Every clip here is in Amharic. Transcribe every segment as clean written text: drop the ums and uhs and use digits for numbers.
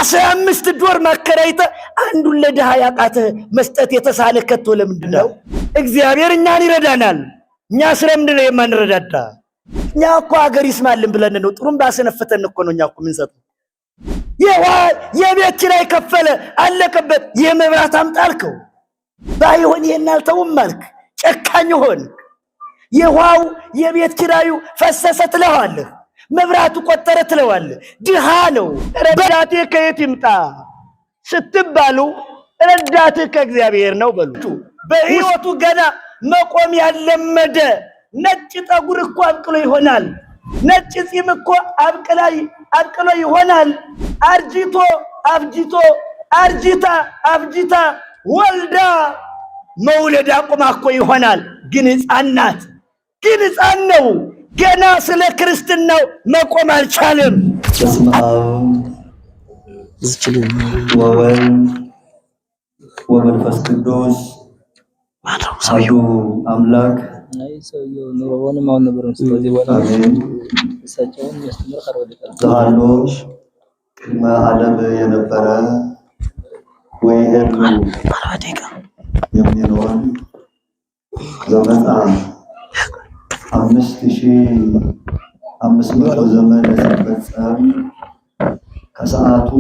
15 ዶር ማከራይተ አንዱን ለድሃ ያቃተ መስጠት የተሳለ ከቶ ለምንድነው? እግዚአብሔር እኛን ይረዳናል። እኛ ስለምንድነው የማንረዳዳ? እኛ እኮ ሀገር ይስማልን ብለን ነው ጥሩም ባሰነፈተን እኮ ነው እኛ እኮ የምንሰጠው። የቤት ኪራይ ከፈለ አለቀበት። የመብራት አምጣልከው ባይሆን የናልተውም ማልክ ጨካኝ ሆንክ። የዋው የቤት ኪራዩ ፈሰሰ ትለዋለህ፣ መብራቱ ቆጠረ ትለዋለህ። ድሃ ነው። ረዳቴ ከየት ይምጣ ስትባሉ ረዳቴ ከእግዚአብሔር ነው በሉ። በህይወቱ ገና መቆም ያለመደ ነጭ ጠጉር እኮ አብቅሎ ይሆናል። ነጭ ጺም እኮ አብቅሎ ይሆናል። አርጅታ ወልዳ መውለድ አቁማ እኮ ይሆናል። ግን ሕፃን ናት። ግን ሕፃን ነው። ገና ስለ ክርስትናው መቆም አልቻለም። በስመ አብ ወወልድ ወመንፈስ ቅዱስ አሐዱ አምላክ ዘሃሎ ቅድመ ዓለም የነበረ ወይህል የሚኖር ዘመጣ 5500 ዘመን ሲፈጸም ከሰዓቱ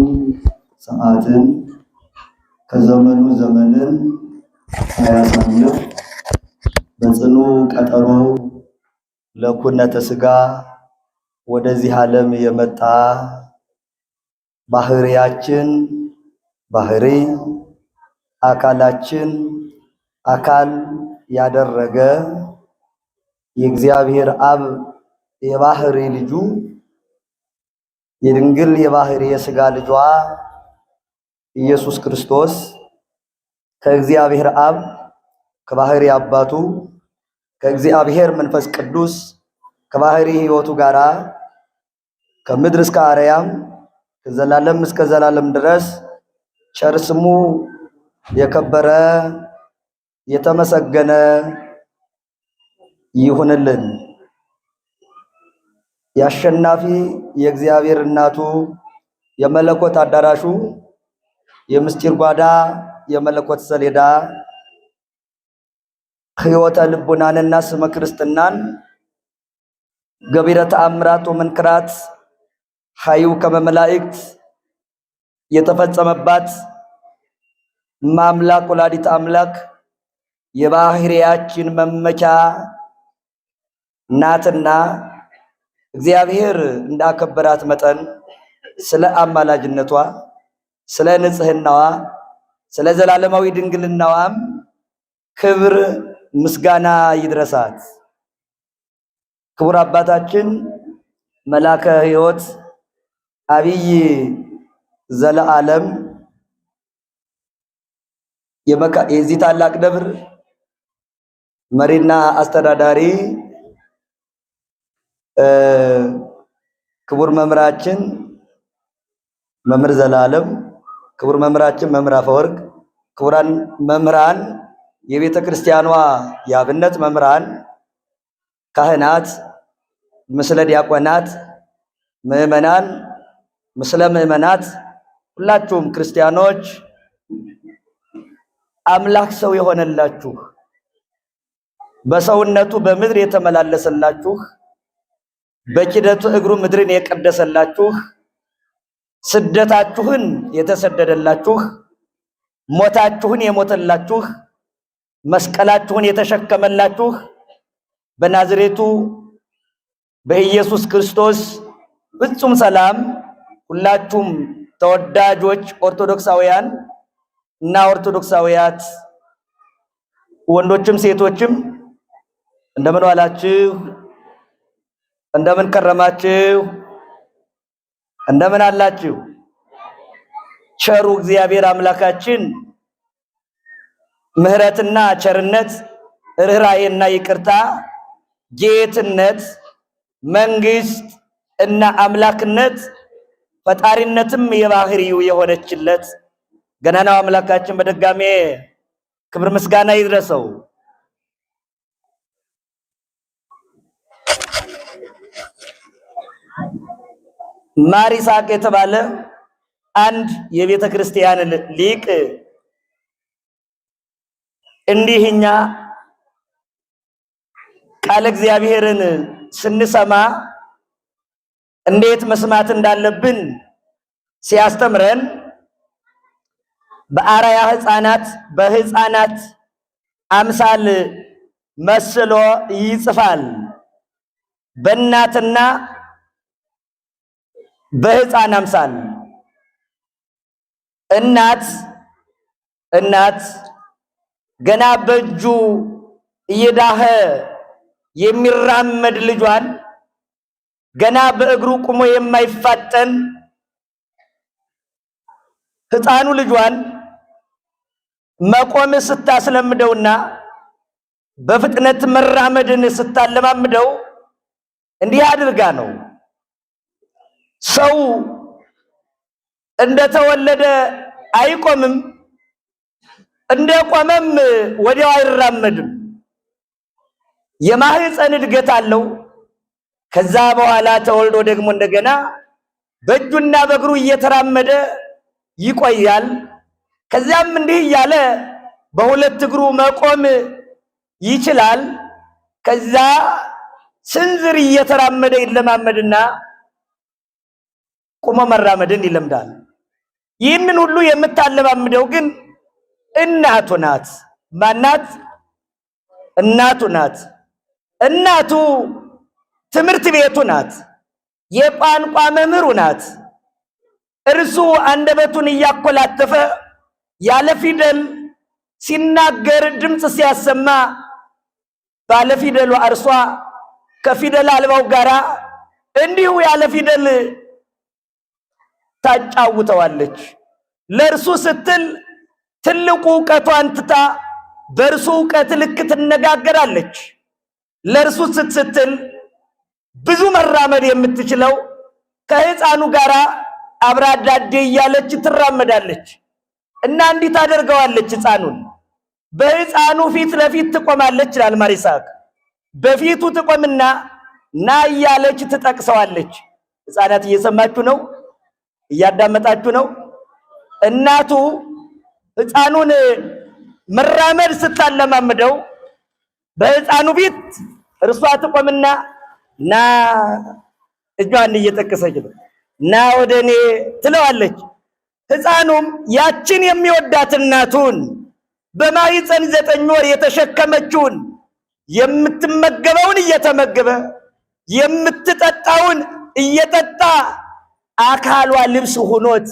ሰዓትን ከዘመኑ ዘመንን ሳያሳልፍ በጽኑ ቀጠሮ ለኩነተ ሥጋ ወደዚህ ዓለም የመጣ ባህሪያችን ባህሪ አካላችን አካል ያደረገ የእግዚአብሔር አብ የባህሪ ልጁ የድንግል የባህሪ የሥጋ ልጇ ኢየሱስ ክርስቶስ ከእግዚአብሔር አብ ከባህሪ አባቱ ከእግዚአብሔር መንፈስ ቅዱስ ከባህሪ ሕይወቱ ጋራ ከምድር እስከ አርያም ከዘላለም እስከ ዘላለም ድረስ ቸር ስሙ የከበረ የተመሰገነ ይሁንልን። ያሸናፊ የእግዚአብሔር እናቱ የመለኮት አዳራሹ የምስጢር ጓዳ የመለኮት ሰሌዳ ሕይወተ ልቡናንና ስመ ክርስትናን ገቢረ ተአምራት ወመንክራት ኃዩ ከመመላእክት የተፈጸመባት ማምላክ ወላዲት አምላክ የባህሪያችን መመኪያ ናትና እግዚአብሔር እንዳከበራት መጠን ስለ አማላጅነቷ ስለ ንጽህናዋ ስለ ዘላለማዊ ድንግልናዋም ክብር ምስጋና ይድረሳት። ክቡር አባታችን መላከ ሕይወት አብይ ዘለዓለም የዚህ ታላቅ ደብር መሪና አስተዳዳሪ ክቡር መምህራችን መምህር ዘላለም፣ ክቡር መምህራችን መምህር አፈወርቅ፣ ክቡራን መምህራን፣ የቤተ ክርስቲያኗ የአብነት መምህራን፣ ካህናት፣ ምስለ ዲያቆናት፣ ምዕመናን፣ ምስለ ምዕመናት፣ ሁላችሁም ክርስቲያኖች አምላክ ሰው የሆነላችሁ በሰውነቱ በምድር የተመላለሰላችሁ በኪደቱ እግሩ ምድርን የቀደሰላችሁ ስደታችሁን የተሰደደላችሁ ሞታችሁን የሞተላችሁ መስቀላችሁን የተሸከመላችሁ በናዝሬቱ በኢየሱስ ክርስቶስ ፍጹም ሰላም ሁላችሁም ተወዳጆች ኦርቶዶክሳውያን እና ኦርቶዶክሳውያት ወንዶችም ሴቶችም እንደምን ዋላችሁ? እንደምን ከረማችሁ? እንደምን አላችሁ? ቸሩ እግዚአብሔር አምላካችን ምሕረትና ቸርነት ርኅራኄና ይቅርታ ጌትነት መንግስት እና አምላክነት ፈጣሪነትም የባህሪው የሆነችለት ገናናው አምላካችን በድጋሜ ክብር ምስጋና ይድረሰው። ማር ይስሐቅ የተባለ አንድ የቤተ ክርስቲያን ሊቅ እንዲህኛ ቃለ እግዚአብሔርን ስንሰማ እንዴት መስማት እንዳለብን ሲያስተምረን በአርአያ ሕፃናት በሕፃናት አምሳል መስሎ ይጽፋል። በእናትና በሕፃን አምሳል እናት ገና በእጁ እየዳኸ የሚራመድ ልጇን ገና በእግሩ ቆሞ የማይፋጠን ሕፃኑ ልጇን መቆም ስታስለምደውና በፍጥነት መራመድን ስታለማምደው እንዲህ አድርጋ ነው። ሰው እንደተወለደ አይቆምም፣ እንደቆመም ወዲያው አይራመድም። የማህፀን እድገት አለው። ከዛ በኋላ ተወልዶ ደግሞ እንደገና በእጁና በእግሩ እየተራመደ ይቆያል። ከዚያም እንዲህ እያለ በሁለት እግሩ መቆም ይችላል። ከዛ ስንዝር እየተራመደ ይለማመድና ቆሞ መራመድን ይለምዳል። ይህንን ሁሉ የምታለማምደው ግን እናቱ ናት። ማናት? እናቱ ናት። እናቱ ትምህርት ቤቱ ናት። የቋንቋ መምህሩ ናት። እርሱ አንደበቱን እያኮላተፈ ያለ ፊደል ሲናገር ድምፅ ሲያሰማ ባለ ፊደሉ እርሷ ከፊደል አልባው ጋራ እንዲሁ ያለ ፊደል ታጫውተዋለች። ለእርሱ ስትል ትልቁ ዕውቀቷን ትታ በእርሱ ዕውቀት ልክ ትነጋገራለች። ለእርሱ ስትል ብዙ መራመድ የምትችለው ከሕፃኑ ጋራ አብራ ዳዴ እያለች ትራመዳለች እና እንዲህ ታደርገዋለች። ሕፃኑን በሕፃኑ ፊት ለፊት ትቆማለች ይላል ማር ይስሐቅ። በፊቱ ትቆምና ና እያለች ትጠቅሰዋለች። ሕፃናት እየሰማችሁ ነው? እያዳመጣችሁ ነው? እናቱ ሕፃኑን መራመድ ስታለማምደው በሕፃኑ ፊት እርሷ ትቆምና ና እጇን እየጠቀሰች ነው ና ወደኔ ትለዋለች። ሕፃኑም ያችን የሚወዳት እናቱን በማህፀን 9 ወር የተሸከመችውን የምትመገበውን እየተመገበ የምትጠጣውን እየጠጣ አካሏ ልብስ ሆኖት፣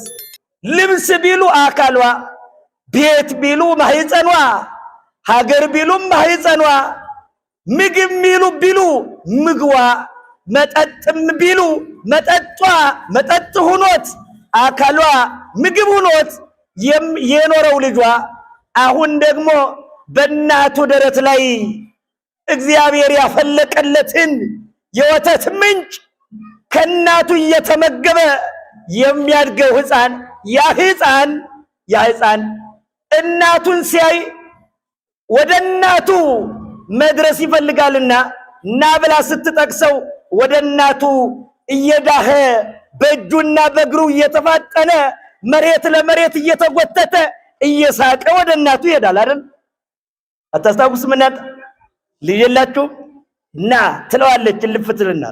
ልብስ ቢሉ አካሏ፣ ቤት ቢሉ ማህፀኗ፣ ሀገር ቢሉም ማህፀኗ፣ ምግብ ቢሉ ምግቧ፣ መጠጥም ቢሉ መጠጧ መጠጥ ሆኖት አካሏ ምግብ ሆኖት የኖረው ልጇ አሁን ደግሞ በእናቱ ደረት ላይ እግዚአብሔር ያፈለቀለትን የወተት ምንጭ ከእናቱ እየተመገበ የሚያድገው ሕፃን ያ ሕፃን እናቱን ሲያይ ወደ እናቱ መድረስ ይፈልጋልና እና ብላ ስትጠቅሰው ወደ እናቱ እየዳኸ በእጁና በእግሩ እየተፋጠነ መሬት ለመሬት እየተጎተተ እየሳቀ ወደ እናቱ ይሄዳል አይደል? አታስታውስም? እናት ልጅ የላችሁም? ና ትለዋለች ልፍ ትልና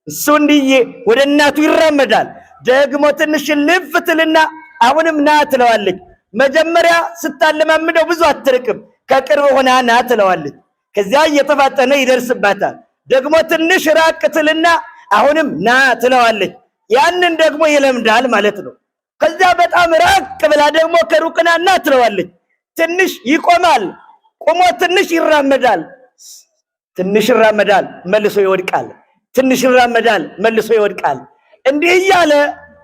እሱ እንዲህ ወደ እናቱ ይራመዳል። ደግሞ ትንሽ ልፍ ትልና አሁንም ና ትለዋለች። መጀመሪያ ስታለማምደው ብዙ አትርቅም፣ ከቅርብ ሆና ና ትለዋለች። ከዚያ እየተፋጠነ ይደርስባታል። ደግሞ ትንሽ ራቅ ትልና አሁንም ና ትለዋለች። ያንን ደግሞ ይለምዳል ማለት ነው። ከዚያ በጣም ራቅ ብላ ደግሞ ከሩቅና ና ትለዋለች። ትንሽ ይቆማል፣ ቆሞ ትንሽ ይራመዳል። ትንሽ ይራመዳል፣ መልሶ ይወድቃል። ትንሽ ይራመዳል፣ መልሶ ይወድቃል። እንዲህ እያለ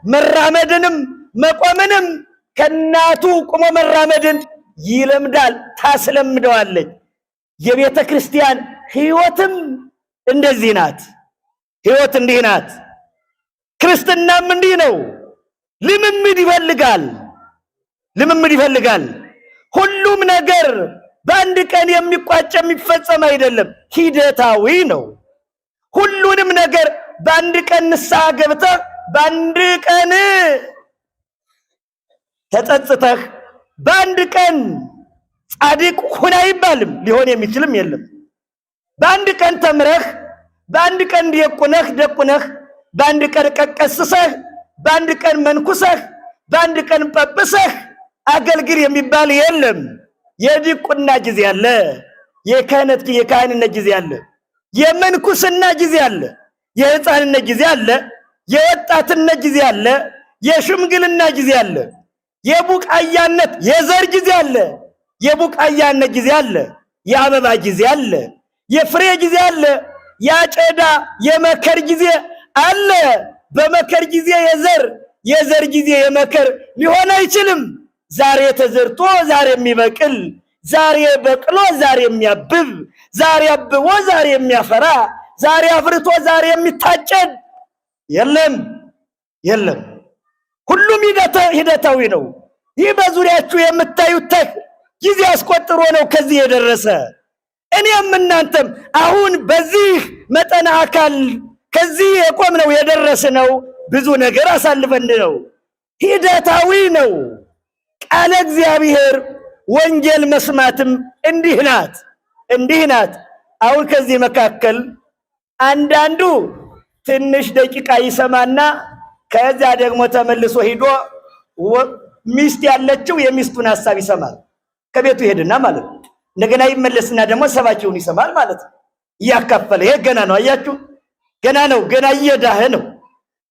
መራመድንም መቆምንም ከእናቱ ቆሞ መራመድን ይለምዳል፣ ታስለምደዋለች። የቤተ ክርስቲያን ሕይወትም እንደዚህ ናት። ሕይወት እንዲህ ናት። ክርስትናም እንዲህ ነው። ልምምድ ይፈልጋል። ሁሉም ነገር በአንድ ቀን የሚቋጭ የሚፈጸም አይደለም፣ ሂደታዊ ነው። ሁሉንም ነገር በአንድ ቀን ንስሐ ገብተህ በአንድ ቀን ተጸጽተህ በአንድ ቀን ጻድቅ ሁን አይባልም። ሊሆን የሚችልም የለም። በአንድ ቀን ተምረህ በአንድ ቀን ደቁነህ በአንድ ቀን ቀቀስሰህ በአንድ ቀን መንኩሰህ በአንድ ቀን ጳጳሰህ አገልግል የሚባል የለም። የዲቁና ጊዜ አለ፣ የካህንነት ጊዜ አለ፣ የመንኩስና ጊዜ አለ፣ የሕፃንነት ጊዜ አለ፣ የወጣትነት ጊዜ አለ፣ የሽምግልና ጊዜ አለ፣ የቡቃያነት የዘር ጊዜ አለ፣ የቡቃያነት ጊዜ አለ፣ የአበባ ጊዜ አለ፣ የፍሬ ጊዜ አለ፣ ያጨዳ የመከር ጊዜ አለ። በመከር ጊዜ የዘር ጊዜ የመከር ሊሆን አይችልም። ዛሬ ተዘርቶ ዛሬ የሚበቅል፣ ዛሬ በቅሎ ዛሬ የሚያብብ፣ ዛሬ አብቦ ዛሬ የሚያፈራ፣ ዛሬ አፍርቶ ዛሬ የሚታጨድ የለም። ሁሉም ሂደታዊ ነው። ይህ በዙሪያችሁ የምታዩት ጊዜ አስቆጥሮ ነው ከዚህ የደረሰ። እኔም እናንተም አሁን በዚህ መጠነ አካል ከዚህ የቆምነው የደረስነው ብዙ ነገር አሳልፈን ነው። ሂደታዊ ነው። ቃለ እግዚአብሔር ወንጌል መስማትም እንዲህ ናት። አሁን ከዚህ መካከል አንዳንዱ ትንሽ ደቂቃ ይሰማና ከዚያ ደግሞ ተመልሶ ሂዶ ሚስት ያለችው የሚስቱን ሐሳብ ይሰማል። ከቤቱ ይሄድና ማለት ነው። እንደገና ይመለስና ደግሞ ሰባኪውን ይሰማል ማለት ነው። እያካፈለ ይሄ ገና ነው። አያችሁ፣ ገና ነው። ገና እየዳህ ነው።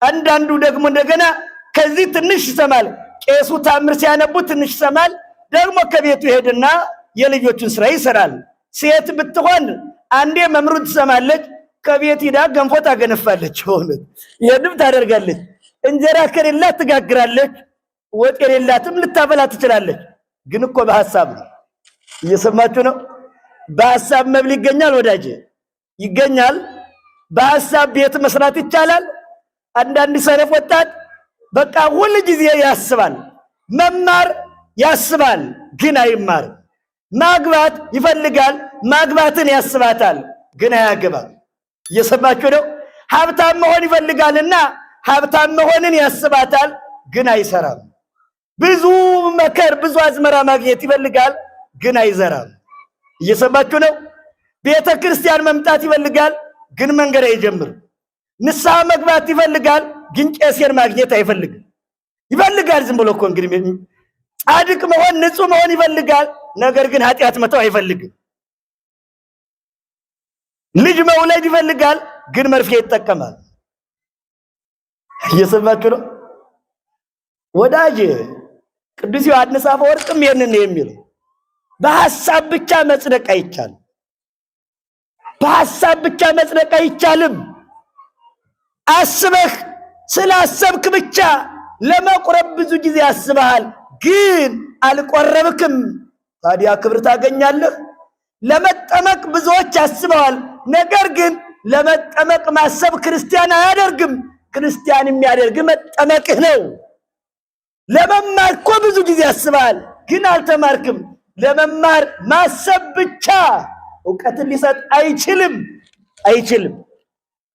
አንዳንዱ ደግሞ እንደገና ከዚህ ትንሽ ይሰማል። ቄሱ ታምር ሲያነቡ ትንሽ ይሰማል። ደግሞ ከቤቱ ይሄድና የልጆቹን ስራ ይሰራል። ሴት ብትሆን አንዴ መምሩን ትሰማለች፣ ከቤት ሂዳ ገንፎ ታገነፋለች። ሆነት ይሄንም ታደርጋለች። እንጀራ ከሌላት ትጋግራለች። ወጥ የሌላትም ልታበላ ትችላለች። ግን እኮ በሐሳብ ነው። እየሰማችሁ ነው? በሐሳብ መብል ይገኛል ወዳጄ፣ ይገኛል። በሐሳብ ቤት መስራት ይቻላል። አንዳንድ ሰነፍ ወጣት በቃ ሁሉ ጊዜ ያስባል። መማር ያስባል ግን አይማርም። ማግባት ይፈልጋል፣ ማግባትን ያስባታል ግን አያገባም። እየሰማችሁ ነው? ሀብታም መሆን ይፈልጋልና ሀብታም መሆንን ያስባታል ግን አይሰራም። ብዙ መከር ብዙ አዝመራ ማግኘት ይፈልጋል ግን አይዘራም። እየሰማችሁ ነው? ቤተ ክርስቲያን መምጣት ይፈልጋል ግን መንገድ አይጀምርም። ንስሐ መግባት ይፈልጋል ግን ቄስን ማግኘት አይፈልግም። ይፈልጋል ዝም ብሎ እኮ እንግዲህ ጻድቅ መሆን ንጹህ መሆን ይፈልጋል፣ ነገር ግን ኃጢአት መተው አይፈልግም። ልጅ መውለድ ይፈልጋል ግን መርፌ ይጠቀማል። እየሰማችሁ ነው ወዳጅ? ቅዱስ ዮሐንስ አፈወርቅም ይህንን ነው የሚለው። በሐሳብ ብቻ መጽደቅ አይቻልም። በሐሳብ ብቻ መጽደቅ አይቻልም። አስበህ ስላሰብክ ብቻ ለመቁረብ ብዙ ጊዜ ያስበሃል ግን አልቆረብክም። ታዲያ ክብር ታገኛለህ? ለመጠመቅ ብዙዎች አስበዋል፣ ነገር ግን ለመጠመቅ ማሰብ ክርስቲያን አያደርግም። ክርስቲያን የሚያደርግ መጠመቅህ ነው። ለመማር እኮ ብዙ ጊዜ ያስበሃል ግን አልተማርክም። ለመማር ማሰብ ብቻ ዕውቀትን ሊሰጥ አይችልም።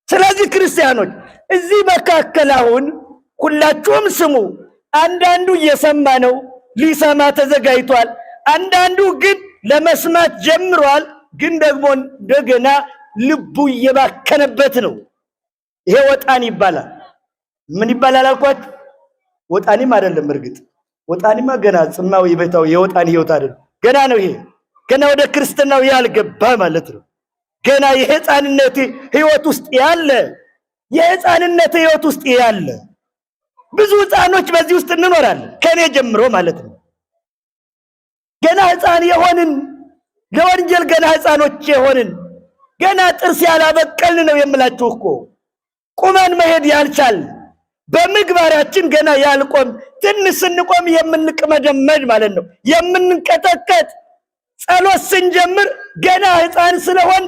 ስለዚህ ክርስቲያኖች እዚህ መካከል አሁን ሁላችሁም ስሙ። አንዳንዱ እየሰማ ነው፣ ሊሰማ ተዘጋጅቷል። አንዳንዱ ግን ለመስማት ጀምሯል፣ ግን ደግሞ እንደገና ልቡ እየባከነበት ነው። ይሄ ወጣን ይባላል። ምን ይባላል አልኳችሁ? ወጣኒም አይደለም። እርግጥ ወጣኒማ ገና ጽማዊ ቤታው የወጣን ህይወት አይደለም፣ ገና ነው። ይሄ ገና ወደ ክርስትናው ያልገባ ማለት ነው። ገና የሕፃንነት ህይወት ውስጥ ያለ ብዙ ሕፃኖች በዚህ ውስጥ እንኖራለን፣ ከኔ ጀምሮ ማለት ነው። ገና ሕፃን የሆንን ለወንጌል ገና ሕፃኖች የሆንን ገና ጥርስ ያላበቀልን ነው የምላችሁ እኮ። ቁመን መሄድ ያልቻል በምግባራችን ገና ያልቆም፣ ትንሽ ስንቆም የምንቅመደመድ ማለት ነው፣ የምንቀጠቀጥ። ጸሎት ስንጀምር ገና ሕፃን ስለሆን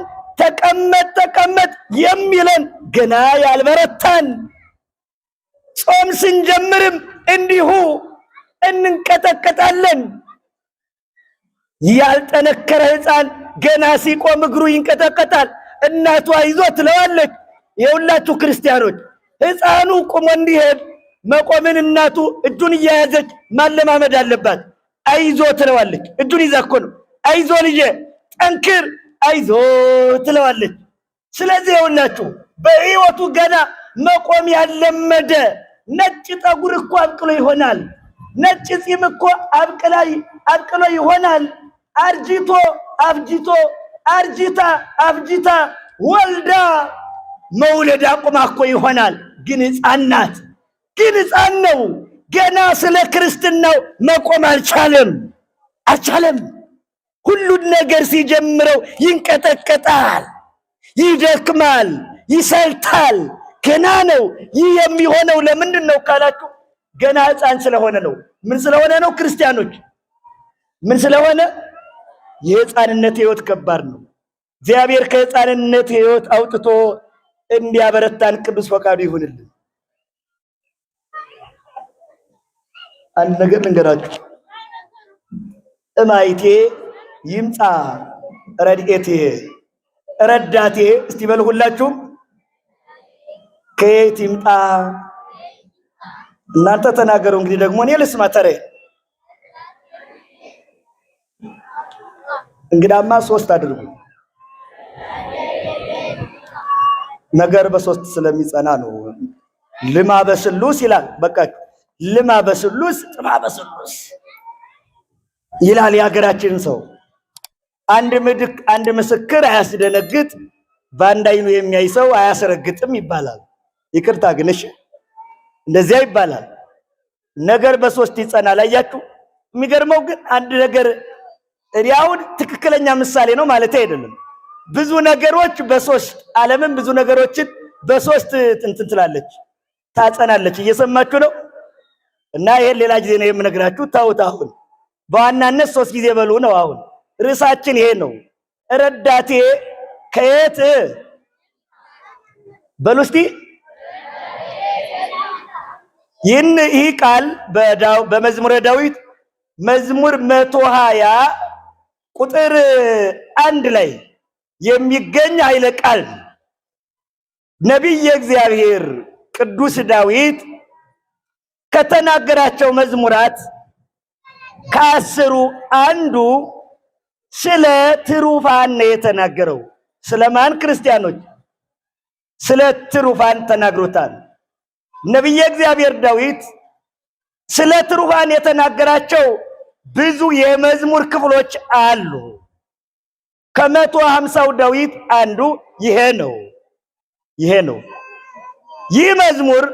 ተቀመጥ የሚለን ገና ያልበረታን፣ ጾም ስንጀምርም እንዲሁ እንንቀጠቀጣለን። ያልጠነከረ ሕፃን ገና ሲቆም እግሩ ይንቀጠቀጣል። እናቷ ይዞ ትለዋለች። የሁላችሁ ክርስቲያኖች ሕፃኑ ቁሞ እንዲሄድ መቆምን እናቱ እጁን እያያዘች ማለማመድ አለባት። አይዞ ትለዋለች። እጁን ይዛ እኮ ነው። አይዞ ልጄ ጠንክር፣ አይዞ ትለዋለች። ስለዚህ ይኸውላችሁ በሕይወቱ ገና መቆም ያለመደ ነጭ ጠጉር እኮ አብቅሎ ይሆናል። ነጭ ፂም እኮ አብቅሎ ይሆናል። አርጅቶ አፍጅቶ አርጅታ አፍጅታ ወልዳ መውለድ አቁማ እኮ ይሆናል። ግን ሕፃን ናት። ግን ሕፃን ነው። ገና ስለ ክርስትናው መቆም አልቻለም። ሁሉን ነገር ሲጀምረው ይንቀጠቀጣል፣ ይደክማል፣ ይሰልታል። ገና ነው። ይህ የሚሆነው ለምንድን ነው ካላችሁ ገና ሕፃን ስለሆነ ነው። ምን ስለሆነ ነው? ክርስቲያኖች ምን ስለሆነ? የሕፃንነት ሕይወት ከባድ ነው። እግዚአብሔር ከሕፃንነት ሕይወት አውጥቶ እንዲያበረታን ቅዱስ ፈቃዱ ይሁንልን። አንድ ነገር ልንገራችሁ። እማይቴ ይምጣ ረድኤቴ ረዳቴ እስቲ በሉ ሁላችሁም። ከየት ይምጣ? እናንተ ተናገሩ። እንግዲህ ደግሞ እኔ ልስማ። ተሬ እንግዳማ ሶስት አድርጉ። ነገር በሶስት ስለሚጸና ነው። ልማ በስሉስ ይላል። በቃ ልማ በስሉስ ጥማ በስሉስ ይላል የሀገራችን ሰው። አንድ ምስክር አያስደነግጥ፣ በአንድ አይኑ የሚያይ ሰው አያስረግጥም ይባላል። ይቅርታ ግን እሺ እንደዚያ ይባላል። ነገር በሶስት ይጸናል። አያችሁ። የሚገርመው ግን አንድ ነገር አሁን ትክክለኛ ምሳሌ ነው ማለት አይደለም። ብዙ ነገሮች በሶስት ዓለምን ብዙ ነገሮችን በሶስት እንትን ትላለች ታጸናለች። እየሰማችሁ ነው። እና ይሄን ሌላ ጊዜ ነው የምነግራችሁ። ታውት አሁን በዋናነት ሶስት ጊዜ በሉ ነው። አሁን ርዕሳችን ይሄ ነው። ረዳቴ ከየት በሉ እስቲ። ይህ ቃል በመዝሙረ ዳዊት መዝሙር 120 ቁጥር 1 ላይ የሚገኝ ኃይለ ቃል ነቢየ እግዚአብሔር ቅዱስ ዳዊት ከተናገራቸው መዝሙራት ከ10 አንዱ ስለ ትሩፋን ነው የተናገረው። ስለማን? ክርስቲያኖች ስለ ትሩፋን ተናግሮታል። ነቢየ እግዚአብሔር ዳዊት ስለ ትሩፋን የተናገራቸው ብዙ የመዝሙር ክፍሎች አሉ። ከ150ው ዳዊት አንዱ ይሄ ነው። ይህ መዝሙር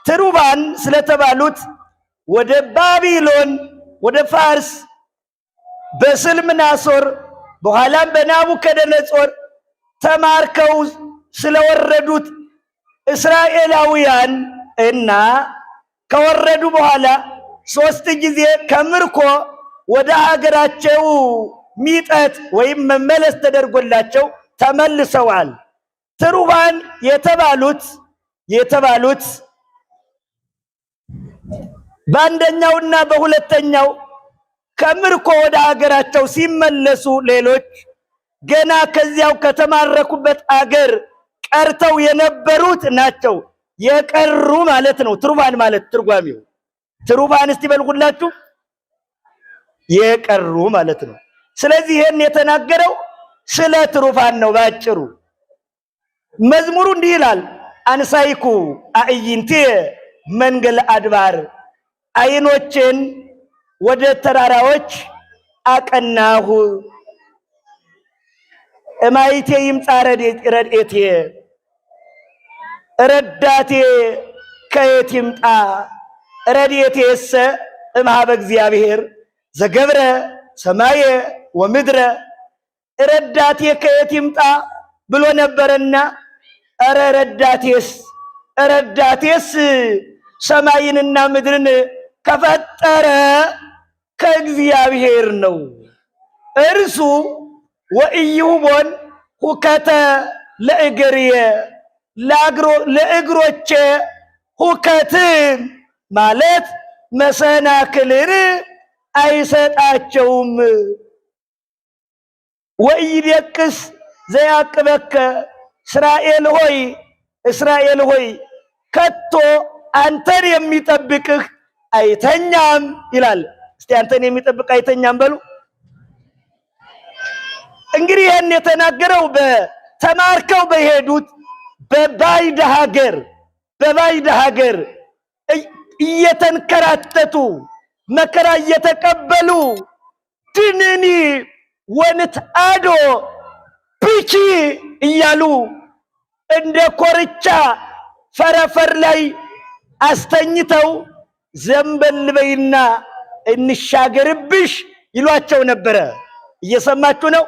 ትሩፋን ስለተባሉት ወደ ባቢሎን ወደ ፋርስ በስልምናሶር በኋላም በናቡከደነጾር ተማርከው ስለወረዱት እስራኤላውያን እና ከወረዱ በኋላ 3 ጊዜ ከምርኮ ወደ ሀገራቸው ሚጠት ወይም መመለስ ተደርጎላቸው ተመልሰዋል። ትሩፋን የተባሉት በአንደኛውና በሁለተኛው ከምርኮ ወደ ሀገራቸው ሲመለሱ፣ ሌሎች ገና ከዚያው ከተማረኩበት አገር ቀርተው የነበሩት ናቸው። የቀሩ ማለት ነው። ትሩፋን ማለት ትርጓሜው ትሩፋን እስቲ በልጉላችሁ የቀሩ ማለት ነው። ስለዚህ ይሄን የተናገረው ስለ ትሩፋን ነው ባጭሩ። መዝሙሩ እንዲህ ይላል። አንሳይኩ አዕይንቴ መንገለ አድባር፣ አይኖቼን ወደ ተራራዎች አቀናሁ። እማይቴ ይምጣ ረድኤቴ ረዳቴ ከየት ይምጣ? ረድኤቴሰ እምኀበ እግዚአብሔር ዘገብረ ሰማየ ወምድረ። ረዳቴ ከየት ይምጣ ብሎ ነበርና እረ ረዳቴስ ሰማይንና ምድርን ከፈጠረ ከእግዚአብሔር ነው። እርሱ ወኢይሁቦን ሁከተ ለእግርየ፣ ለእግሮቼ ሁከትን ማለት መሰናክልን አይሰጣቸውም። ወኢይደቅስ ዘያቅበከ እስራኤል ሆይ ከቶ አንተን የሚጠብቅህ አይተኛም ይላል። እስቲ አንተን የሚጠብቅ አይተኛም በሉ። እንግዲህ ይህን የተናገረው በተማርከው በሄዱት በባዕድ ሀገር እየተንከራተቱ መከራ እየተቀበሉ ድንኒ ወንትአዶ ብኪ እያሉ እንደ ኮርቻ ፈረፈር ላይ አስተኝተው ዘንበል በይና እንሻገርብሽ ይሏቸው ነበረ። እየሰማችሁ ነው?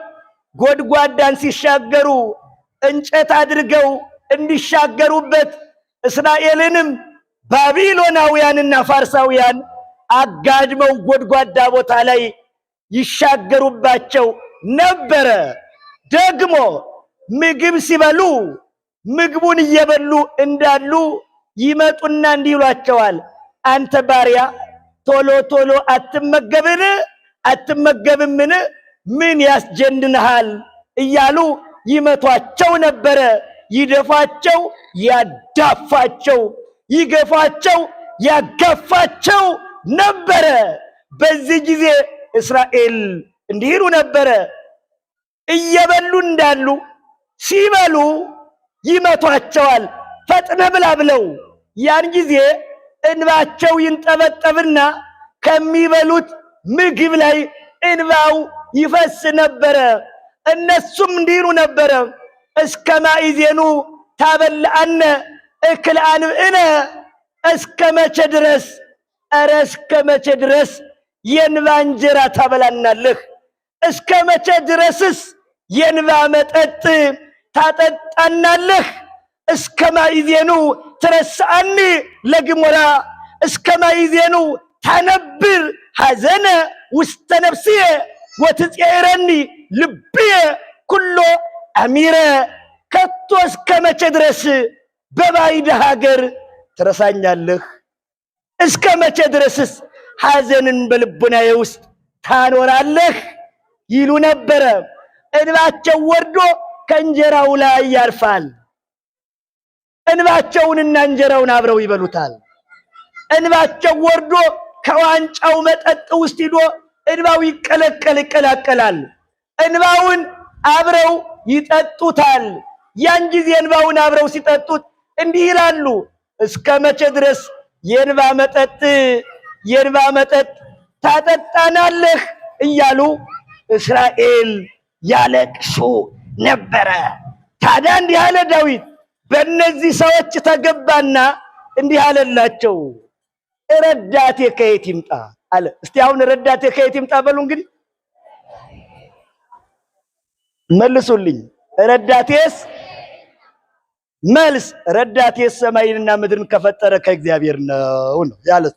ጎድጓዳን ሲሻገሩ እንጨት አድርገው እንዲሻገሩበት እስራኤልንም ባቢሎናውያንና ፋርሳውያን አጋድመው ጎድጓዳ ቦታ ላይ ይሻገሩባቸው ነበረ። ደግሞ ምግብ ሲበሉ ምግቡን እየበሉ እንዳሉ ይመጡና እንዲህ ይሏቸዋል፣ አንተ ባሪያ ቶሎ ቶሎ አትመገብምን? ምን ያስጀንንሃል? እያሉ ይመቷቸው ነበረ። ይደፋቸው፣ ያዳፋቸው፣ ይገፋቸው፣ ያጋፋቸው ነበረ። በዚህ ጊዜ እስራኤል እንዲህ ይሉ ነበረ። እየበሉ እንዳሉ ሲበሉ ይመቷቸዋል፣ ፈጥነ ብላ ብለው። ያን ጊዜ እንባቸው ይንጠበጠብና ከሚበሉት ምግብ ላይ እንባው ይፈስ ነበረ። እነሱም እንዲህ ይሉ ነበረ፣ እስከ ማእዜኑ ታበልዐነ እክለ አንብዕነ። እስከ መቼ ድረስ? ኧረ እስከ መቼ ድረስ የእንባ እንጀራ ታበላናለህ? እስከ መቼ ድረስስ የእንባ መጠጥ ታጠጣናለህ? እስከ ማእዜኑ ትረስዐኒ ለግሞራ። እስከ ማእዜኑ ታነብር ሐዘነ ውስተ ነፍስየ ወትጼረኒ ልብየ ኩሎ አሚረ። ከቶ እስከ መቼ ድረስ በባዕድ ሀገር ትረሳኛለህ? እስከ መቼ ድረስስ ሐዘንን በልቡናዬ ውስጥ ታኖራለህ? ይሉ ነበረ። እንባቸው ወርዶ ከእንጀራው ላይ ያርፋል። እንባቸውንና እንጀራውን አብረው ይበሉታል። እንባቸው ወርዶ ከዋንጫው መጠጥ ውስጥ ሂዶ እንባው ይቀላቀላል። እንባውን አብረው ይጠጡታል። ያን ጊዜ እንባውን አብረው ሲጠጡት እንዲህ ይላሉ፣ እስከ መቼ ድረስ የእንባ መጠጥ ታጠጣናለህ? እያሉ እስራኤል ያለቅሱ ነበረ። ታዲያ እንዲህ አለ ዳዊት፣ በእነዚህ ሰዎች ተገባና እንዲህ አለላቸው፣ ረዳቴ ከየት ይምጣ አለ። እስቲ አሁን ረዳቴ ከየት ይምጣ በሉ እንግዲህ መልሱልኝ። ረዳቴስ መልስ ረዳቴስ ሰማይንና ምድርን ከፈጠረ ከእግዚአብሔር ነው ያለው።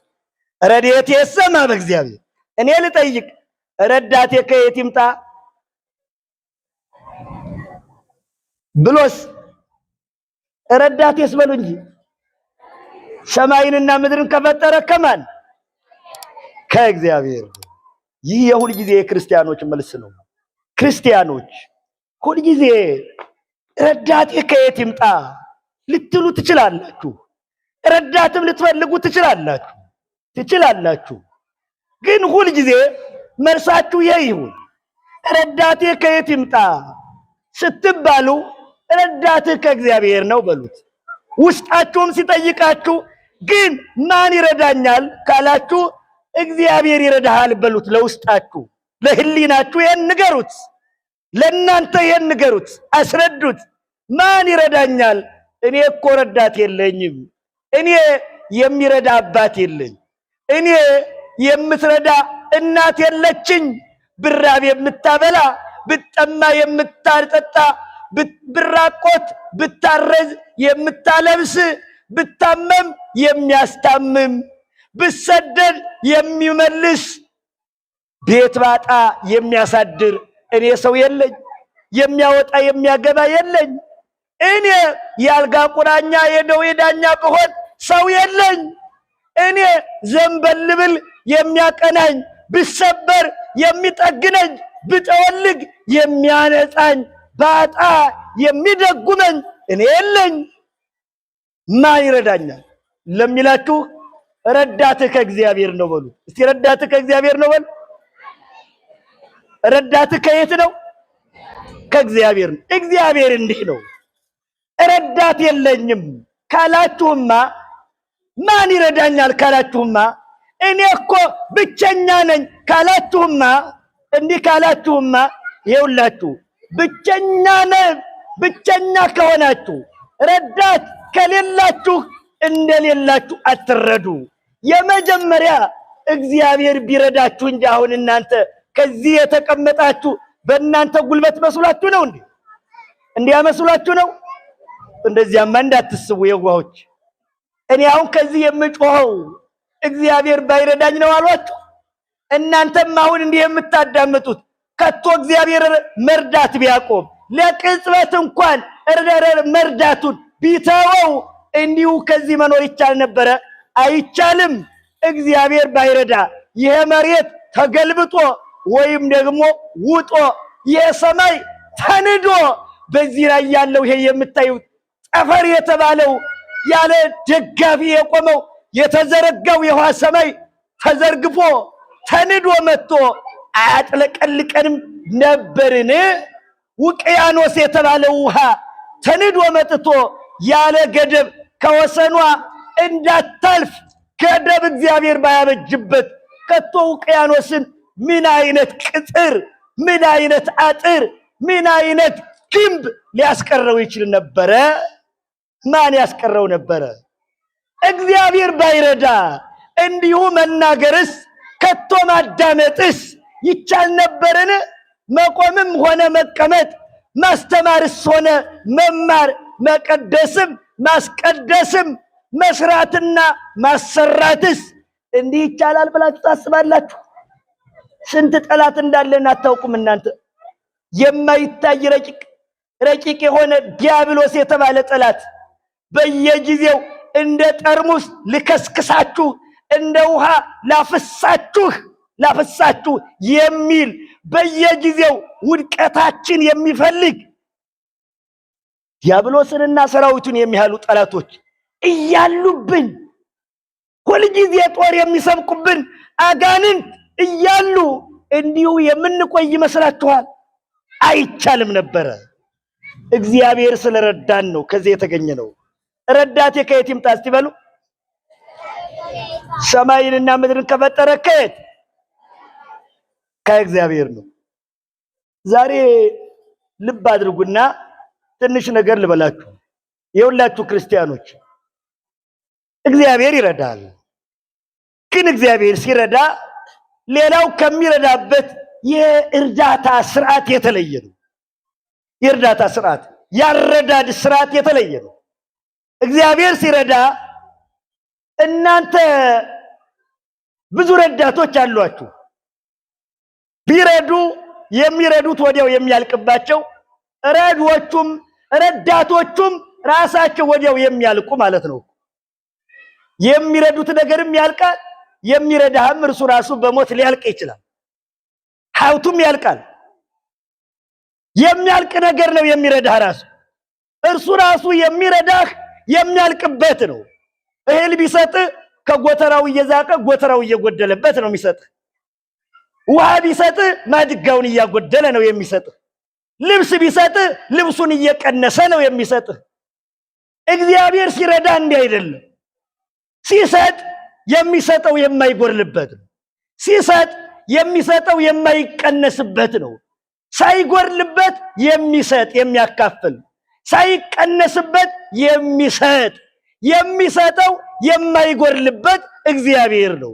ረድኤቴስ ሰማ በእግዚአብሔር። እኔ ልጠይቅ ረዳቴ ከየት ይምጣ ብሎስ ረዳቴስ በሉ እንጂ ሰማይንና ምድርን ከፈጠረ ከማን? ከእግዚአብሔር። ይህ የሁል ጊዜ የክርስቲያኖች መልስ ነው። ክርስቲያኖች ሁል ጊዜ ረዳቴ ከየት ይምጣ ልትሉ ትችላላችሁ። ረዳትም ልትፈልጉ ትችላላችሁ። ግን ሁል ጊዜ መልሳችሁ ይህ ይሁን፣ ረዳቴ ከየት ይምጣ ስትባሉ ረዳትህ ከእግዚአብሔር ነው በሉት። ውስጣችሁም ሲጠይቃችሁ ግን ማን ይረዳኛል ካላችሁ እግዚአብሔር ይረዳሃል በሉት። ለውስጣችሁ ለህሊናችሁ ይህን ንገሩት። ለእናንተ ይህን ንገሩት፣ አስረዱት። ማን ይረዳኛል? እኔ እኮ ረዳት የለኝም። እኔ የሚረዳ አባት የለኝ። እኔ የምትረዳ እናት የለችኝ። ብራብ የምታበላ፣ ብጠማ የምታጠጣ፣ ብራቆት ብታረዝ የምታለብስ፣ ብታመም የሚያስታምም፣ ብሰደድ የሚመልስ፣ ቤት ባጣ የሚያሳድር እኔ ሰው የለኝ። የሚያወጣ የሚያገባ የለኝ። እኔ የአልጋ ቁራኛ የደዌ ዳኛ ብሆን ሰው የለኝ። እኔ ዘንበል ብል የሚያቀናኝ፣ ብሰበር የሚጠግነኝ፣ ብጠወልግ የሚያነጻኝ፣ ባጣ የሚደጉመኝ እኔ የለኝ። ማን ይረዳኛል? ለሚላችሁ ረዳትህ ከእግዚአብሔር ነው በሉ። እስቲ ረዳትህ ከእግዚአብሔር ነው በሉ። ረዳትህ ከየት ነው? ከእግዚአብሔር ነው። እግዚአብሔር እንዲህ ነው። ረዳት የለኝም ካላችሁማ፣ ማን ይረዳኛል ካላችሁማ፣ እኔ እኮ ብቸኛ ነኝ ካላችሁማ፣ እንዲህ ካላችሁማ፣ ይኸውላችሁ ብቸኛ ከሆናችሁ ረዳት ከሌላችሁ እንደሌላችሁ አትረዱ። የመጀመሪያ እግዚአብሔር ቢረዳችሁ እንጂ አሁን እናንተ ከዚህ የተቀመጣችሁ በእናንተ ጉልበት መስሏችሁ ነው እንዴ? እንዲያ መስሏችሁ ነው? እንደዚያማ እንዳትስቡ የዋሆች። እኔ አሁን ከዚህ የምጮኸው እግዚአብሔር ባይረዳኝ ነው አሏችሁ። እናንተም አሁን እንዲህ የምታዳምጡት ከቶ እግዚአብሔር መርዳት ቢያቆም ለቅጽበት እንኳን መርዳቱን ቢተወው እንዲሁ ከዚህ መኖር ይቻል ነበረ? አይቻልም። እግዚአብሔር ባይረዳ ይሄ መሬት ተገልብጦ ወይም ደግሞ ውጦ የሰማይ ተንዶ በዚህ ላይ ያለው ይሄ የምታዩት ጠፈር የተባለው ያለ ደጋፊ የቆመው የተዘረጋው የውሃ ሰማይ ተዘርግፎ ተንዶ መጥቶ አያጥለቀልቀንም ነበርን? ውቅያኖስ የተባለው ውሃ ተንዶ መጥቶ ያለ ገደብ ከወሰኗ እንዳታልፍ ገደብ እግዚአብሔር ባያበጅበት ከቶ ውቅያኖስን ምን አይነት ቅጥር፣ ምን አይነት አጥር፣ ምን አይነት ግንብ ሊያስቀረው ይችል ነበረ? ማን ያስቀረው ነበረ? እግዚአብሔር ባይረዳ እንዲሁ መናገርስ ከቶ ማዳመጥስ ይቻል ነበርን? መቆምም ሆነ መቀመጥ፣ ማስተማርስ ሆነ መማር፣ መቀደስም ማስቀደስም፣ መስራትና ማሰራትስ እንዲህ ይቻላል ብላችሁ ታስባላችሁ? ስንት ጠላት እንዳለን አታውቁም እናንተ? የማይታይ ረቂቅ የሆነ ዲያብሎስ የተባለ ጠላት በየጊዜው እንደ ጠርሙስ ልከስክሳችሁ፣ እንደ ውሃ ላፍሳችሁ የሚል በየጊዜው ውድቀታችን የሚፈልግ ዲያብሎስንና ሰራዊቱን የሚያሉ ጠላቶች እያሉብን፣ ሁልጊዜ ጦር የሚሰብቁብን አጋንንት እያሉ እንዲሁ የምንቆይ ይመስላችኋል? አይቻልም ነበረ። እግዚአብሔር ስለረዳን ነው ከዚህ የተገኘ ነው። ረዳቴ ከየት ይምጣ እስቲ በሉ። ሰማይንና ምድርን ከፈጠረ ከየት? ከእግዚአብሔር ነው። ዛሬ ልብ አድርጉና ትንሽ ነገር ልበላችሁ። የሁላችሁ ክርስቲያኖች እግዚአብሔር ይረዳል። ግን እግዚአብሔር ሲረዳ ሌላው ከሚረዳበት የእርዳታ ስርዓት የተለየ ነው። የእርዳታ ስርዓት፣ ያረዳድ ስርዓት የተለየ ነው። እግዚአብሔር ሲረዳ እናንተ ብዙ ረዳቶች አሏችሁ። ቢረዱ የሚረዱት ወዲያው የሚያልቅባቸው፣ ረዳቶቹም ራሳቸው ወዲያው የሚያልቁ ማለት ነው። የሚረዱት ነገርም ያልቃል። የሚረዳህም እርሱ ራሱ በሞት ሊያልቅ ይችላል። ሀብቱም ያልቃል። የሚያልቅ ነገር ነው የሚረዳህ ራሱ። እርሱ ራሱ የሚረዳህ የሚያልቅበት ነው። እህል ቢሰጥህ ከጎተራው እየዛቀ ጎተራው እየጎደለበት ነው የሚሰጥህ። ውሃ ቢሰጥህ ማድጋውን እያጎደለ ነው የሚሰጥህ። ልብስ ቢሰጥህ ልብሱን እየቀነሰ ነው የሚሰጥህ። እግዚአብሔር ሲረዳ እንዲህ አይደለም። ሲሰጥ የሚሰጠው የማይጎርልበት ነው። ሲሰጥ የሚሰጠው የማይቀነስበት ነው። ሳይጎርልበት የሚሰጥ የሚያካፍል፣ ሳይቀነስበት የሚሰጠው የማይጎርልበት እግዚአብሔር ነው።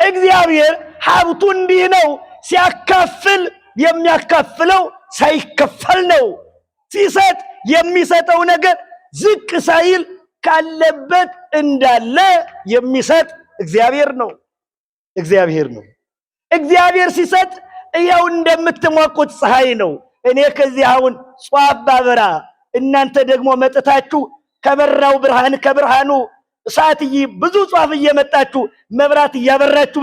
እግዚአብሔር ሀብቱ እንዲህ ነው። ሲያካፍል የሚያካፍለው ሳይከፈል ነው። ሲሰጥ የሚሰጠው ነገር ዝቅ ሳይል ካለበት እንዳለ የሚሰጥ እግዚአብሔር ነው። እግዚአብሔር ሲሰጥ ይኸው እንደምትሞቁት ፀሐይ ነው። እኔ ከዚህ አሁን ጧፍ ባበራ እናንተ ደግሞ መጥታችሁ ከበራው ብርሃን ከብርሃኑ እሳት ብዙ ጧፍ እየመጣችሁ መብራት እያበራችሁ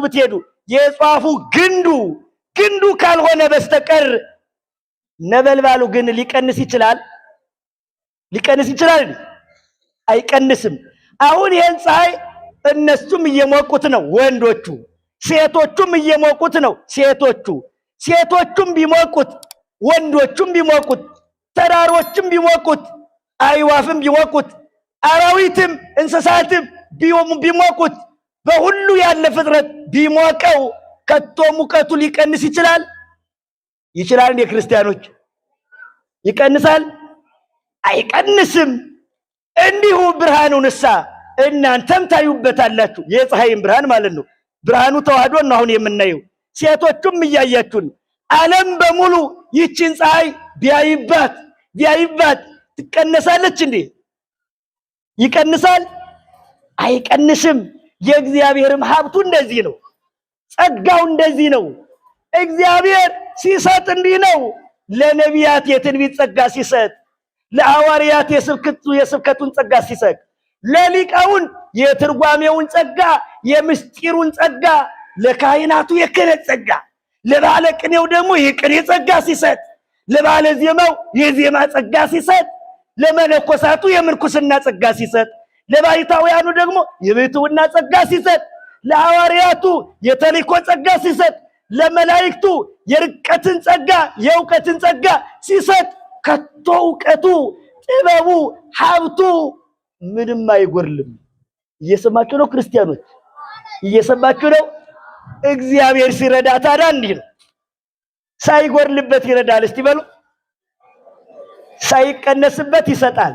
ብትሄዱ የጧፉ ግንዱ ካልሆነ በስተቀር ነበልባሉ ግን ሊቀንስ ይችላል። አይቀንስም። አሁን ይህን ፀሐይ እነሱም እየሞቁት ነው ወንዶቹ፣ ሴቶቹም እየሞቁት ነው ሴቶቹ። ሴቶቹም ቢሞቁት ወንዶቹም ቢሞቁት ተራሮችም ቢሞቁት አይዋፍም ቢሞቁት አራዊትም እንስሳትም ቢሞቁት በሁሉ ያለ ፍጥረት ቢሞቀው ከቶ ሙቀቱ ሊቀንስ ይችላል? ይችላል እንዴ ክርስቲያኖች? ይቀንሳል? አይቀንስም። እንዲሁ ብርሃኑንሳ እናንተም ታዩበታላችሁ። የፀሐይን ብርሃን ማለት ነው። ብርሃኑ ተዋህዶ ነው አሁን የምናየው። ሴቶቹም እያያችሁን ዓለም በሙሉ ይችን ፀሐይ ቢያይባት ትቀነሳለች እንዴ? ይቀንሳል? አይቀንስም። የእግዚአብሔርም ሀብቱ እንደዚህ ነው። ጸጋው እንደዚህ ነው። እግዚአብሔር ሲሰጥ እንዲህ ነው። ለነቢያት የትንቢት ጸጋ ሲሰጥ፣ ለሐዋርያት የስብከቱን ጸጋ ሲሰጥ፣ ለሊቃውንት የትርጓሜውን ጸጋ የምስጢሩን ጸጋ፣ ለካህናቱ የክህነት ጸጋ፣ ለባለ ቅኔው ደግሞ የቅኔ ጸጋ ሲሰጥ፣ ለባለ ዜማው የዜማ ጸጋ ሲሰጥ፣ ለመነኮሳቱ የምንኩስና ጸጋ ሲሰጥ፣ ለባይታውያኑ ደግሞ የብሕትውና ጸጋ ሲሰጥ፣ ለሐዋርያቱ የተልእኮ ጸጋ ሲሰጥ፣ ለመላእክቱ የርቀትን ጸጋ የእውቀትን ጸጋ ሲሰጥ፣ ከቶ እውቀቱ ጥበቡ ሀብቱ ምንም አይጎርልም። እየሰማችሁ ነው ክርስቲያኖች? እየሰማችሁ ነው? እግዚአብሔር ሲረዳ ታዲያ እንዲህ ነው። ሳይጎርልበት ይረዳል። እስቲ በሉ። ሳይቀነስበት ይሰጣል።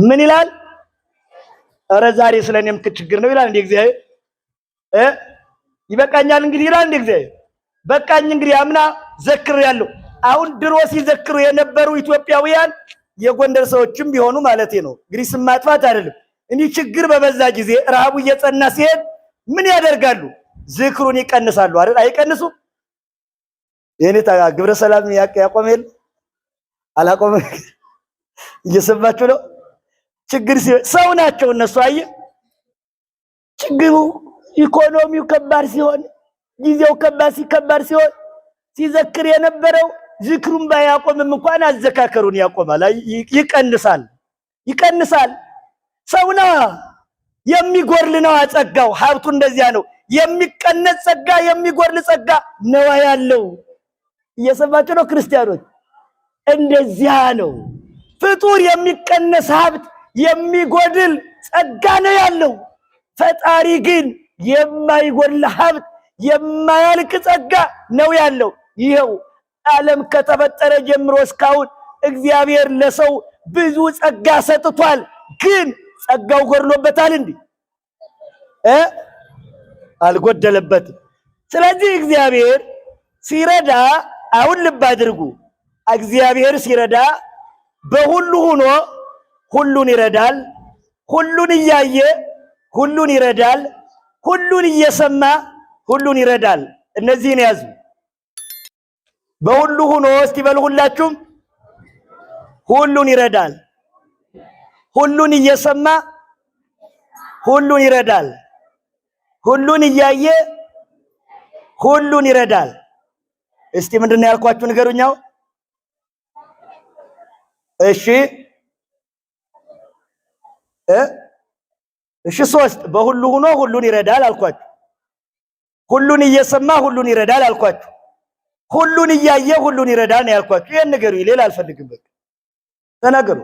ምን ይላል? ኧረ ዛሬ ስለኔም ችግር ነው ይላል እንዴ እግዚአብሔር? ይበቃኛል እንግዲህ ይላል እንዴ እግዚአብሔር? በቃኝ እንግዲህ አምና ዘክሬያለሁ። አሁን ድሮ ሲዘክሩ የነበሩ ኢትዮጵያውያን የጎንደር ሰዎችም ቢሆኑ ማለቴ ነው እንግዲህ ስም ማጥፋት አይደለም። እንዲህ ችግር በበዛ ጊዜ ረሃቡ እየጸና ሲሄድ ምን ያደርጋሉ? ዝክሩን ይቀንሳሉ አይደል? አይቀንሱም? የኔታ ግብረ ሰላም ያቆመል አላቆመ? እየሰማችሁ ነው? ችግር ሰው ናቸው እነሱ። አየ ችግሩ ኢኮኖሚው ከባድ ሲሆን፣ ጊዜው ከባድ ሲሆን ሲዘክር የነበረው ዝክሩን ባያቆምም እንኳን አዘካከሩን ያቆማል። ይቀንሳል። ሰውና የሚጎርል ነው ጸጋው፣ ሀብቱ እንደዚያ ነው። የሚቀነስ ጸጋ የሚጎርል ጸጋ ነው ያለው። እየሰማችሁ ነው ክርስቲያኖች? እንደዚያ ነው። ፍጡር የሚቀነስ ሀብት የሚጎድል ጸጋ ነው ያለው። ፈጣሪ ግን የማይጎድል ሀብት የማያልቅ ጸጋ ነው ያለው። ይኸው ዓለም ከተፈጠረ ጀምሮ እስካሁን እግዚአብሔር ለሰው ብዙ ጸጋ ሰጥቷል። ግን ጸጋው ጎድሎበታል እንዴ? አልጎደለበትም። ስለዚህ እግዚአብሔር ሲረዳ፣ አሁን ልብ አድርጉ፣ እግዚአብሔር ሲረዳ በሁሉ ሆኖ ሁሉን ይረዳል። ሁሉን እያየ ሁሉን ይረዳል። ሁሉን እየሰማ ሁሉን ይረዳል። እነዚህን ያዙ። በሁሉ ሆኖ እስቲ በሉ ሁላችሁም፣ ሁሉን ይረዳል። ሁሉን እየሰማ ሁሉን ይረዳል። ሁሉን እያየ ሁሉን ይረዳል። እስቲ ምንድነው ያልኳችሁ ንገሩኛው? እሺ ሶስት በሁሉ ሆኖ ሁሉን ይረዳል አልኳችሁ። ሁሉን እየሰማ ሁሉን ይረዳል አልኳችሁ። ሁሉን እያየ ሁሉን ይረዳል ነው ያልኳችሁ። ይሄን ንገሩ፣ ሌላ አልፈልግም። በቃ ተናገሩ።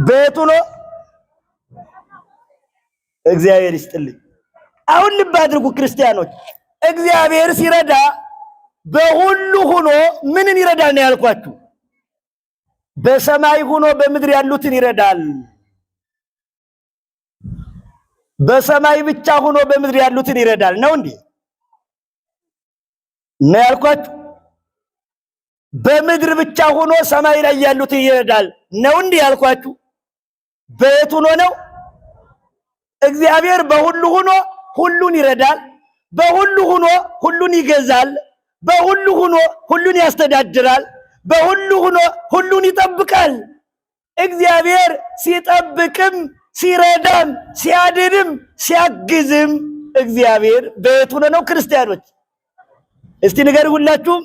ቤቱ ነው። እግዚአብሔር ይስጥልኝ። አሁን ልብ አድርጉ ክርስቲያኖች፣ እግዚአብሔር ሲረዳ በሁሉ ሆኖ ምንን ይረዳል ነው ያልኳችሁ? በሰማይ ሆኖ በምድር ያሉትን ይረዳል። በሰማይ ብቻ ሆኖ በምድር ያሉትን ይረዳል ነው እንዴ? ነው ያልኳችሁ? በምድር ብቻ ሆኖ ሰማይ ላይ ያሉትን ይረዳል ነው እንዴ ያልኳችሁ? በየት ሆኖ ነው? እግዚአብሔር በሁሉ ሆኖ ሁሉን ይረዳል። በሁሉ ሆኖ ሁሉን ይገዛል። በሁሉ ሆኖ ሁሉን ያስተዳድራል። በሁሉ ሆኖ ሁሉን ይጠብቃል። እግዚአብሔር ሲጠብቅም ሲረዳም ሲያድንም ሲያግዝም እግዚአብሔር በየት ሆኖ ነው ክርስቲያኖች? እስቲ ንገሩ ሁላችሁም።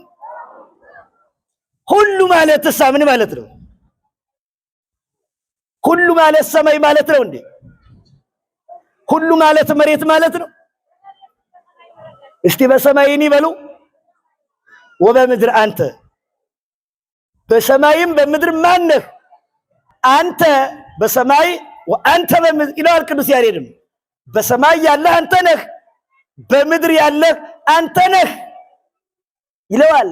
ሁሉ ማለት ምን ማለት ነው? ሁሉ ማለት ሰማይ ማለት ነው እንዴ? ሁሉ ማለት መሬት ማለት ነው? እስቲ በሰማይኒ በሉ ወበምድር አንተ፣ በሰማይም በምድር ማነህ አንተ? በሰማይ ወአንተ በምድር ይላል ቅዱስ ያሬድም። በሰማይ ያለህ አንተ ነህ፣ በምድር ያለህ አንተ ነህ ይለዋል።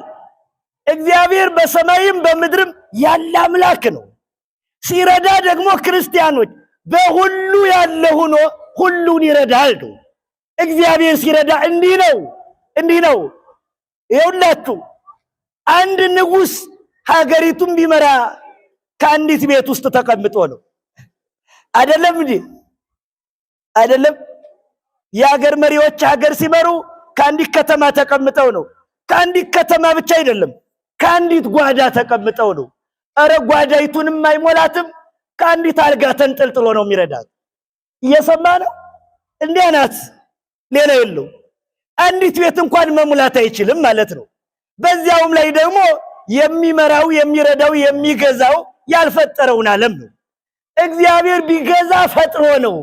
እግዚአብሔር በሰማይም በምድርም ያለ አምላክ ነው። ሲረዳ ደግሞ ክርስቲያኖች በሁሉ ያለ ሆኖ ሁሉን ይረዳል ነው። እግዚአብሔር ሲረዳ እንዲህ ነው። ይኸውላችሁ አንድ ንጉሥ ሀገሪቱን ቢመራ ከአንዲት ቤት ውስጥ ተቀምጦ ነው አይደለም እንዴ? አይደለም? የሀገር መሪዎች ሀገር ሲመሩ ከአንዲት ከተማ ተቀምጠው ነው። ከአንዲት ከተማ ብቻ አይደለም፣ ከአንዲት ጓዳ ተቀምጠው ነው። አረ ጓዳይቱንም አይሞላትም፣ ከአንዲት አልጋ ተንጠልጥሎ ነው የሚረዳት። እየሰማ ነው? እንዲያ ናት፣ ሌላ የለው። አንዲት ቤት እንኳን መሙላት አይችልም ማለት ነው። በዚያውም ላይ ደግሞ የሚመራው የሚረዳው የሚገዛው ያልፈጠረውን ዓለም ነው። እግዚአብሔር ቢገዛ ፈጥሮ ነው።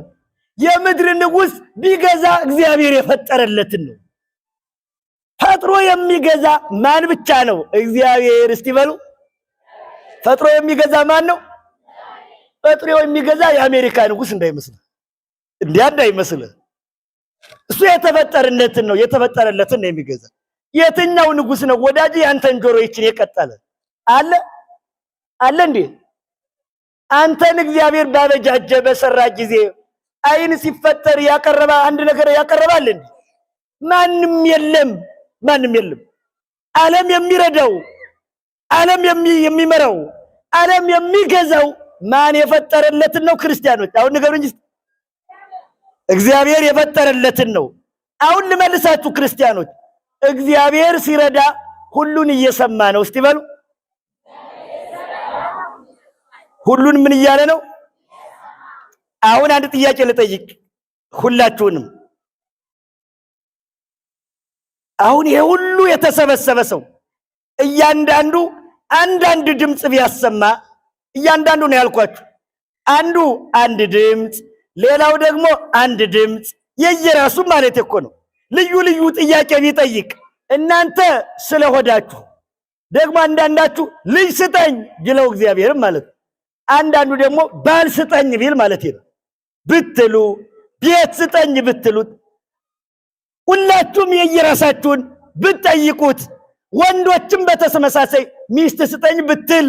የምድር ንጉሥ ቢገዛ እግዚአብሔር የፈጠረለትን ነው። ፈጥሮ የሚገዛ ማን ብቻ ነው? እግዚአብሔር። እስቲ በሉ ፈጥሮ የሚገዛ ማን ነው? ፈጥሮ የሚገዛ የአሜሪካ ንጉሥ እንዳይመስል፣ እንዳይመስል። እሱ የተፈጠረለትን ነው የሚገዛ። የትኛው ንጉሥ ነው ወዳጅ ያንተን ጆሮ ይችን የቀጠለ አለ እንዴ? አንተን እግዚአብሔር ባበጃጀ በሰራ ጊዜ አይን ሲፈጠር ያቀረበ አንድ ነገር ያቀርባል እንዴ? ማንም የለም። ዓለም የሚረዳው፣ ዓለም የሚመራው፣ ዓለም የሚገዛው ማን የፈጠረለትን ነው? ክርስቲያኖች አሁን ንገሩኝ። እግዚአብሔር የፈጠረለትን ነው። አሁን ልመልሳችሁ ክርስቲያኖች፣ እግዚአብሔር ሲረዳ ሁሉን እየሰማ ነው። እስቲ በሉ ሁሉን ምን እያለ ነው? አሁን አንድ ጥያቄ ልጠይቅ ሁላችሁንም። አሁን ይሄ ሁሉ የተሰበሰበ ሰው እያንዳንዱ አንዳንድ ድምጽ ቢያሰማ፣ እያንዳንዱ ነው ያልኳችሁ፣ አንዱ አንድ ድምጽ፣ ሌላው ደግሞ አንድ ድምጽ፣ የየራሱ ማለት እኮ ነው። ልዩ ልዩ ጥያቄ ቢጠይቅ እናንተ ስለሆዳችሁ ደግሞ አንዳንዳችሁ ልጅ ስጠኝ ይለው እግዚአብሔርም ማለት ነው። አንዳንዱ ደግሞ ባል ስጠኝ ቢል ማለት ነው ብትሉ፣ ቤት ስጠኝ ብትሉት፣ ሁላችሁም የየራሳችሁን ብትጠይቁት፣ ወንዶችም በተመሳሳይ ሚስት ስጠኝ ብትል፣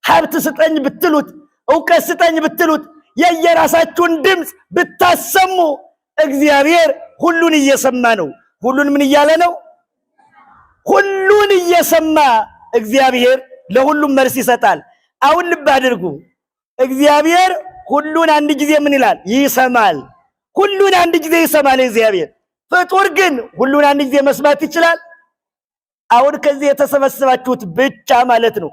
ሀብት ስጠኝ ብትሉት፣ ዕውቀት ስጠኝ ብትሉት፣ የየራሳችሁን ድምፅ ብታሰሙ እግዚአብሔር ሁሉን እየሰማ ነው። ሁሉን ምን እያለ ነው? ሁሉን እየሰማ እግዚአብሔር ለሁሉም መልስ ይሰጣል። አሁን ልብ አድርጉ። እግዚአብሔር ሁሉን አንድ ጊዜ ምን ይላል? ይሰማል። ሁሉን አንድ ጊዜ ይሰማል እግዚአብሔር። ፍጡር ግን ሁሉን አንድ ጊዜ መስማት ይችላል? አሁን ከዚህ የተሰበሰባችሁት ብቻ ማለት ነው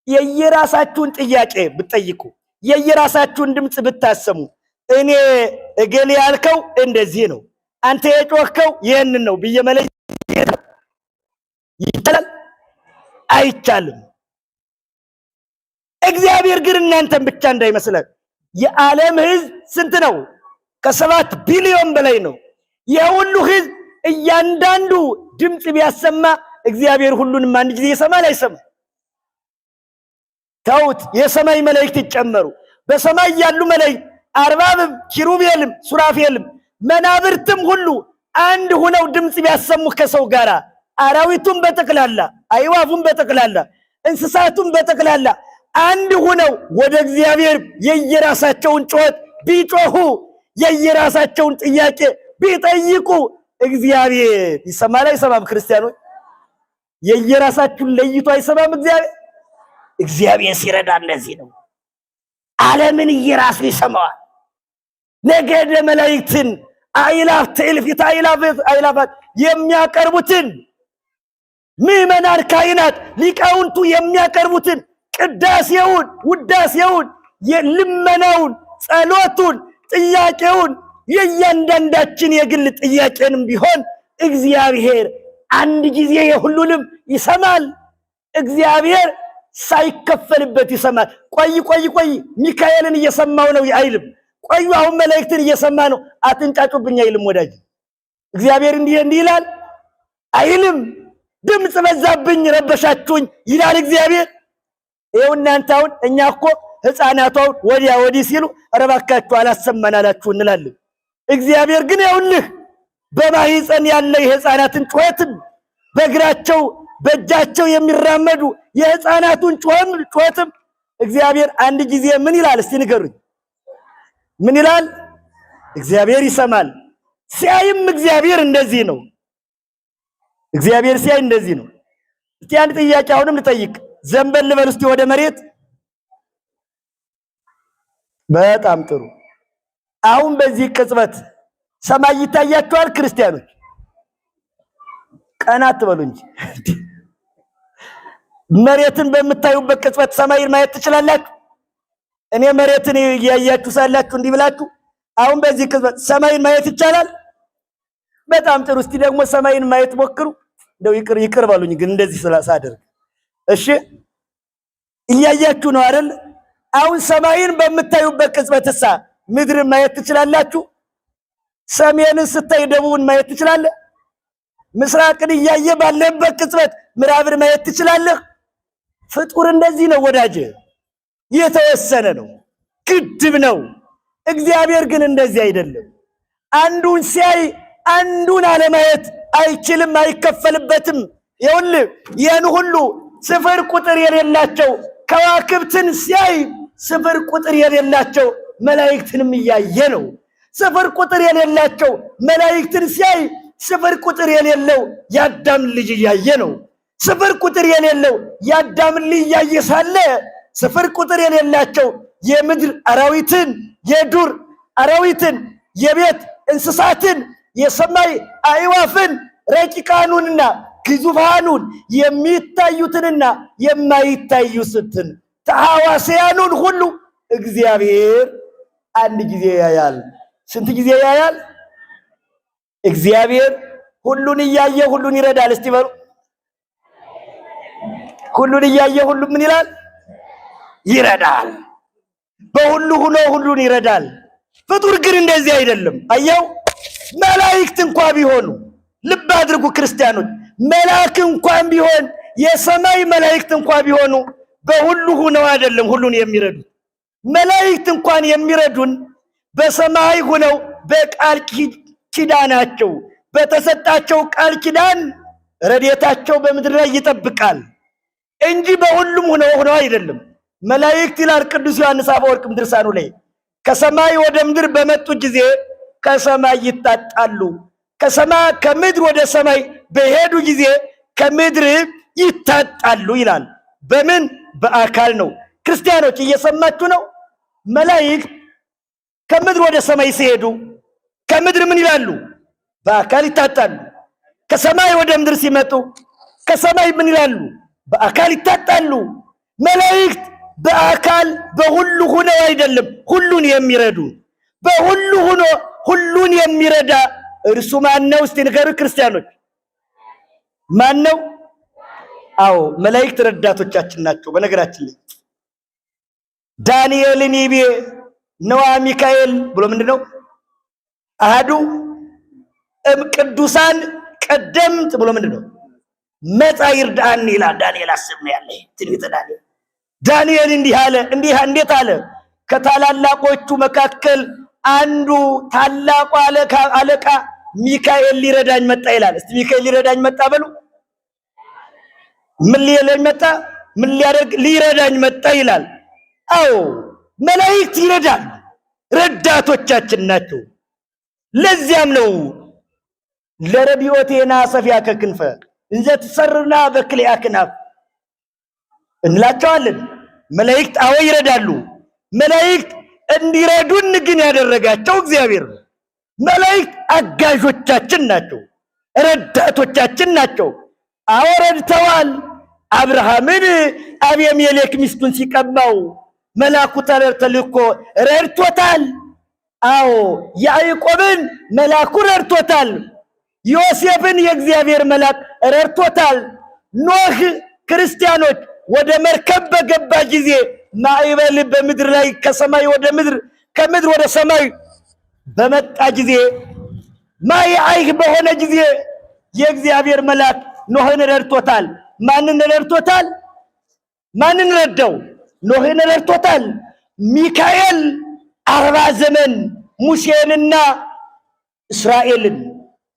የየራሳችሁን ጥያቄ ብትጠይቁ፣ የየራሳችሁን ድምፅ ብታሰሙ፣ እኔ እገሌ ያልከው እንደዚህ ነው፣ አንተ የጮህከው ይህንን ነው ብዬ መለየት ይቻላል? አይቻልም። እግዚአብሔር ግን እናንተን ብቻ እንዳይመስለን። የዓለም ሕዝብ ስንት ነው? ከ7 ቢሊዮን በላይ ነው። የሁሉ ሕዝብ እያንዳንዱ ድምፅ ቢያሰማ እግዚአብሔር ሁሉንም አንድ ጊዜ ይሰማል? አይሰማም? ተውት። የሰማይ መላእክት ይጨመሩ። በሰማይ ያሉ መላእክት አርባብም፣ ኪሩቤልም፣ ሱራፌልም መናብርትም ሁሉ አንድ ሆነው ድምፅ ቢያሰሙ ከሰው ጋር፣ አራዊቱም በጠቅላላ አይዋፉም በጠቅላላ እንስሳቱም በጠቅላላ አንድ ሆነው ወደ እግዚአብሔር የየራሳቸውን ጩኸት ቢጮሁ፣ የየራሳቸውን ጥያቄ ቢጠይቁ እግዚአብሔር ይሰማል? አይሰማም? ክርስቲያኖች የየራሳችሁን ለይቶ አይሰማም እግዚአብሔር? እግዚአብሔር ሲረዳ እንደዚህ ነው። ዓለምን እየራሱ ይሰማዋል። ነገደ መላእክትን አእላፍ ትእልፊት አእላፋት የሚያቀርቡትን ምዕመናን ካህናት ሊቃውንቱ የሚያቀርቡትን ቅዳሴውን፣ ውዳሴውን፣ የልመናውን፣ ጸሎቱን፣ ጥያቄውን የእያንዳንዳችን የግል ጥያቄንም ቢሆን እግዚአብሔር አንድ ጊዜ የሁሉንም ይሰማል። እግዚአብሔር ሳይከፈልበት ይሰማል። ቆይ ሚካኤልን እየሰማው ነው አይልም። ቆዩ አሁን መላእክትን እየሰማ ነው አትንጫጩብኝ አይልም። ወዳጅ እግዚአብሔር እንዲህ ይላል አይልም። ድምፅ በዛብኝ ረበሻችሁኝ ይላል እግዚአብሔር። ይኸው እናንተ አሁን እኛ እኮ ሕፃናቱ አሁን ወዲያ ወዲህ ሲሉ ኧረ እባካችሁ አላሰማን አላችሁ እንላለን። እግዚአብሔር ግን ይኸውልህ በማህፀን ያለ የሕፃናትን ጩኸትም በእግራቸው በእጃቸው የሚራመዱ የሕፃናቱን ጩኸትም እግዚአብሔር አንድ ጊዜ ምን ይላል እስቲ ንገሩኝ? ምን ይላል? እግዚአብሔር ይሰማል። ሲያይም እግዚአብሔር እንደዚህ ነው። እግዚአብሔር ሲያይ እንደዚህ ነው። እስቲ አንድ ጥያቄ አሁንም ልጠይቅ። ዘንበል ልበል እስቲ ወደ መሬት። በጣም ጥሩ። አሁን በዚህ ቅጽበት ሰማይ ይታያችኋል ክርስቲያኖች? ቀና አትበሉ እንጂ መሬትን በምታዩበት ቅጽበት ሰማይን ማየት ትችላላችሁ? እኔ መሬትን እያያችሁ ሳላችሁ እንዲህ ብላችሁ አሁን በዚህ ቅጽበት ሰማይን ማየት ይቻላል? በጣም ጥሩ። እስቲ ደግሞ ሰማይን ማየት ሞክሩ። እንደው ይቅር በሉኝ ግን እንደዚህ ስላሳደርግ። እሺ እያያችሁ ነው አይደል? አሁን ሰማይን በምታዩበት ቅጽበትሳ ምድርን ማየት ትችላላችሁ? ሰሜንን ስታይ ደቡብን ማየት ትችላለህ? ምስራቅን እያየ ባለበት ቅጽበት ምዕራብን ማየት ትችላለህ? ፍጡር እንደዚህ ነው ወዳጅ፣ የተወሰነ ነው፣ ግድብ ነው። እግዚአብሔር ግን እንደዚህ አይደለም። አንዱን ሲያይ አንዱን አለማየት አይችልም፣ አይከፈልበትም። ይኸውልህ ይህን ሁሉ ስፍር ቁጥር የሌላቸው ከዋክብትን ሲያይ ስፍር ቁጥር የሌላቸው መላእክትንም እያየ ነው። ስፍር ቁጥር የሌላቸው መላእክትን ሲያይ ስፍር ቁጥር የሌለው የአዳም ልጅ እያየ ነው። ስፍር ቁጥር የሌለው የአዳም ልጅ እያየ ሳለ ስፍር ቁጥር የሌላቸው የምድር አራዊትን፣ የዱር አራዊትን፣ የቤት እንስሳትን፣ የሰማይ አዕዋፍን፣ ረቂቃኑንና ግዙፋኑን የሚታዩትንና የማይታዩትን ተሐዋስያኑን ሁሉ እግዚአብሔር አንድ ጊዜ ያያል። ስንት ጊዜ ያያል? እግዚአብሔር ሁሉን እያየ ሁሉን ይረዳል። እስቲ በሉ ሁሉን እያየ ሁሉ ምን ይላል? ይረዳል። በሁሉ ሆኖ ሁሉን ይረዳል። ፍጡር ግን እንደዚህ አይደለም። አየው መላእክት እንኳን ቢሆኑ ልብ አድርጉ ክርስቲያኖች፣ መልአክ እንኳን ቢሆን የሰማይ መላእክት እንኳን ቢሆኑ በሁሉ ሆነው አይደለም ሁሉን የሚረዱት። መላእክት እንኳን የሚረዱን በሰማይ ሆነው በቃል ኪዳናቸው በተሰጣቸው ቃል ኪዳን ረድኤታቸው በምድር ላይ ይጠብቃል እንጂ በሁሉም ሆነው አይደለም። መላእክት ይላል ቅዱስ ዮሐንስ አፈወርቅ ድርሳኑ ላይ ከሰማይ ወደ ምድር በመጡ ጊዜ ከሰማይ ይታጣሉ፣ ከምድር ወደ ሰማይ በሄዱ ጊዜ ከምድር ይታጣሉ ይላል። በምን? በአካል ነው። ክርስቲያኖች እየሰማችሁ ነው? መላእክት ከምድር ወደ ሰማይ ሲሄዱ ከምድር ምን ይላሉ? በአካል ይታጣሉ። ከሰማይ ወደ ምድር ሲመጡ ከሰማይ ምን ይላሉ? በአካል ይታጣሉ። መላእክት በአካል በሁሉ ሆነው አይደለም ሁሉን የሚረዱ። በሁሉ ሆኖ ሁሉን የሚረዳ እርሱ ማን ነው? እስቲ ንገሩ ክርስቲያኖች፣ ማን ነው? አዎ መላእክት ረዳቶቻችን ናቸው። በነገራችን ላይ ዳንኤልን ይቤ ነዋ ሚካኤል ብሎ ምንድነው? አሐዱ ቅዱሳን ቀደምት ብሎ ምንድነው? መጻ ይርዳን ይላል። ዳንኤል አስብ ነው ያለ ትንቢተ ዳንኤል። ዳንኤል እንዲህ አለ። እንዴት አለ? ከታላላቆቹ መካከል አንዱ ታላቁ አለቃ ሚካኤል ሊረዳኝ መጣ ይላል። እስቲ ሚካኤል ሊረዳኝ መጣ በሉ። ምን ሊረዳኝ መጣ? ምን ሊያደርግ? ሊረዳኝ መጣ ይላል። አዎ መላእክት ይረዳሉ፣ ረዳቶቻችን ናቸው። ለዚያም ነው ለረድኤቴና ሰፊያከ ክንፈ እንዘ ትሰርና በክልኤ አክናፍ እንላቸዋለን። መላእክት አዎ ይረዳሉ። መላእክት እንዲረዱን ግን ያደረጋቸው እግዚአብሔር ነው። መላእክት አጋዦቻችን ናቸው፣ ረዳቶቻችን ናቸው። አዎ ረድተዋል። አብርሃምን አቤሜሌክ ሚስቱን ሲቀማው መልአኩ ተልኮ ረድቶታል። አዎ ያዕቆብን መልአኩ ረድቶታል። ዮሴፍን የእግዚአብሔር መልአክ ረድቶታል። ኖህ ክርስቲያኖች ወደ መርከብ በገባ ጊዜ ማዕበል በምድር ላይ ከሰማይ ወደ ምድር ከምድር ወደ ሰማይ በመጣ ጊዜ ማይ አይህ በሆነ ጊዜ የእግዚአብሔር መልአክ ኖህን ረድቶታል። ማንን ረድቶታል? ማንን ረዳው? ኖህን ረድቶታል። ሚካኤል 40 ዘመን ሙሴንና እስራኤልን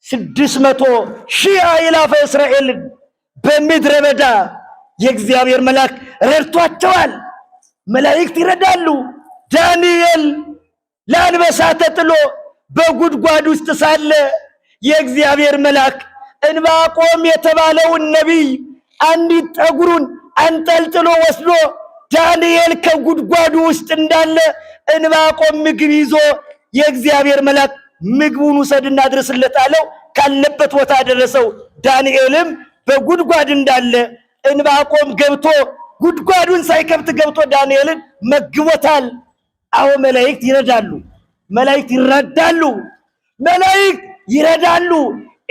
600,000 አእላፈ እስራኤልን በምድረ በዳ የእግዚአብሔር መልአክ ረድቷቸዋል። መላእክት ይረዳሉ። ዳንኤል ለአንበሳ ተጥሎ በጉድጓድ ውስጥ ሳለ የእግዚአብሔር መልአክ ዕንባቆም የተባለውን ነቢይ አንዲት ጠጉሩን አንጠልጥሎ ወስዶ ዳንኤል ከጉድጓዱ ውስጥ እንዳለ ዕንባቆም ምግብ ይዞ የእግዚአብሔር መልአክ ምግቡን ውሰድና አድርስለት አለው። ካለበት ቦታ ደረሰው። ዳንኤልም በጉድጓድ እንዳለ ዕንባቆም ገብቶ ጉድጓዱን ሳይከፍት ገብቶ ዳንኤልን መግቦታል። አዎ መላእክት ይረዳሉ። መላእክት ይረዳሉ። መላእክት ይረዳሉ።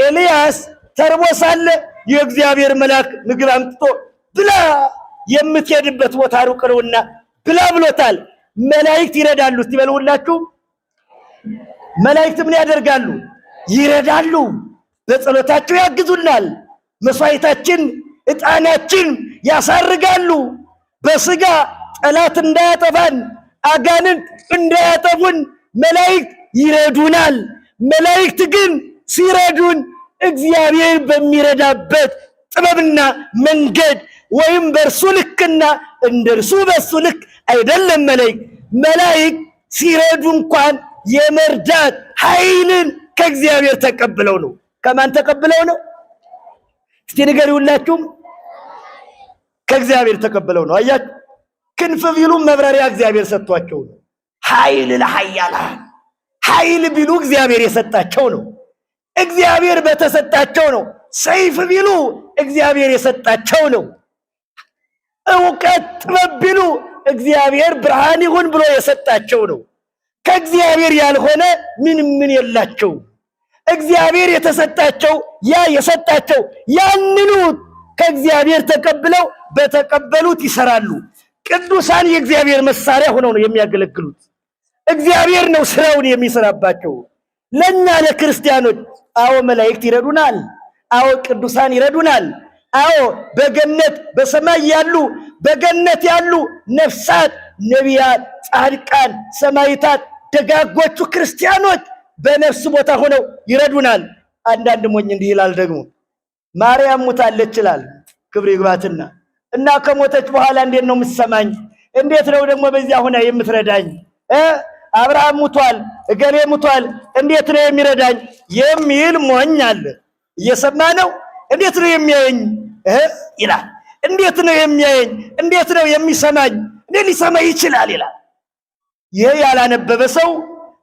ኤልያስ ተርቦ ሳለ የእግዚአብሔር መልአክ ምግብ አምጥቶ ብላ፣ የምትሄድበት ቦታ ሩቅ ነውና ብላ ብሎታል። መላእክት ይረዳሉ። እስቲ በሉላችሁ፣ መላእክት ምን ያደርጋሉ? ይረዳሉ። በጸሎታቸው ያግዙናል። መስዋዕታችን ዕጣናችን ያሳርጋሉ። በስጋ ጠላት እንዳያጠፋን አጋንንት እንዳያጠፉን መላእክት ይረዱናል። መላእክት ግን ሲረዱን እግዚአብሔር በሚረዳበት ጥበብና መንገድ ወይም በእርሱ ልክና እንደርሱ በሱ ልክ አይደለም። መላእክት ሲረዱ እንኳን የመርዳት ኃይልን ከእግዚአብሔር ተቀብለው ነው። ከማን ተቀብለው ነው? እስቲ ንገሩላችሁም። ከእግዚአብሔር ተቀብለው ነው። አያችሁ፣ ክንፍ ቢሉ መብረሪያ እግዚአብሔር ሰጥቷቸው ነው። ኃይል ለኃያላን ኃይል ቢሉ እግዚአብሔር የሰጣቸው ነው። እግዚአብሔር በተሰጣቸው ነው። ሰይፍ ቢሉ እግዚአብሔር የሰጣቸው ነው። ዕውቀት ጥበብ ቢሉ እግዚአብሔር ብርሃን ይሁን ብሎ የሰጣቸው ነው። ከእግዚአብሔር ያልሆነ ምን የላቸው። እግዚአብሔር የተሰጣቸው ያ የሰጣቸው ያንኑ ከእግዚአብሔር ተቀብለው በተቀበሉት ይሰራሉ። ቅዱሳን የእግዚአብሔር መሳሪያ ሆነው ነው የሚያገለግሉት። እግዚአብሔር ነው ስራውን የሚሰራባቸው። ለኛ ለክርስቲያኖች አዎ መላእክት ይረዱናል። አዎ ቅዱሳን ይረዱናል። አዎ በገነት በሰማይ ያሉ በገነት ያሉ ነፍሳት፣ ነቢያት፣ ጻድቃን፣ ሰማዕታት፣ ደጋጎቹ ክርስቲያኖች በነፍስ ቦታ ሆነው ይረዱናል። አንዳንድ ሞኝ እንዲህ ይላል ደግሞ ማርያም ሙታለች ይላል። ክብር ይግባትና እና ከሞተች በኋላ እንዴት ነው የምትሰማኝ? እንዴት ነው ደግሞ በዚያ ሆና የምትረዳኝ? አብርሃም ሙቷል፣ እገሌ ሙቷል፣ እንዴት ነው የሚረዳኝ የሚል ሞኝ አለ። እየሰማ ነው። እንዴት ነው የሚያየኝ ይላል። እንዴት ነው የሚያየኝ? እንዴት ነው የሚሰማኝ? እንዴት ሊሰማ ይችላል ይላል። ይሄ ያላነበበ ሰው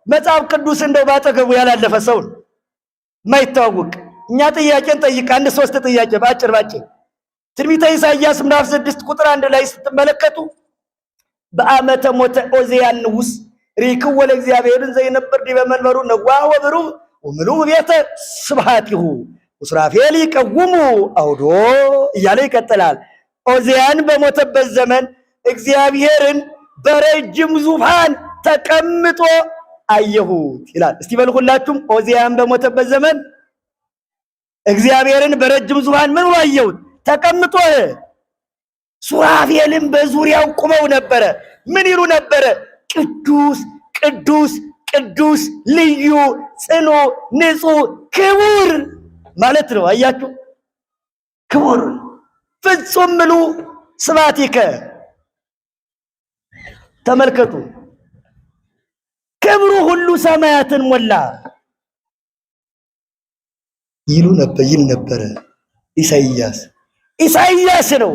መጽሐፍ ቅዱስ እንደው ባጠገቡ ያላለፈ ሰው ነው የማይታወቅ። እኛ ጥያቄን ጠይቅ፣ 1-3 ጥያቄ ባጭር ትንቢተ ኢሳይያስ ምዕራፍ 6 ቁጥር 1 ላይ ስትመለከቱ በአመተ ሞተ ዖዝያን ንጉሥ ሪክዎ ለእግዚአብሔርን ዘይነብር ዲበ መንበሩ ነዋህ ወብሩህ ወምሉእ ቤተ ስብሐቲሁ ወሱራፌል ይቀውሙ አውዶ እያለ ይቀጥላል። ዖዝያን በሞተበት ዘመን እግዚአብሔርን በረጅም ዙፋን ተቀምጦ አየሁት ይላል። እስቲ በሉ ሁላችሁም ዖዝያን በሞተበት ዘመን እግዚአብሔርን በረጅም ዙፋን ምን አየሁት? ተቀምጦ። ሱራፌልም በዙሪያው ቆመው ነበረ። ምን ይሉ ነበረ? ቅዱስ ቅዱስ ቅዱስ ልዩ ጽኑ ንጹሕ ክቡር ማለት ነው። አያችሁ፣ ክቡር ፍጹም ምሉ ስብሐቲከ። ተመልከቱ፣ ክብሩ ሁሉ ሰማያትን ሞላ ይል ነበረ ኢሳይያስ ነው።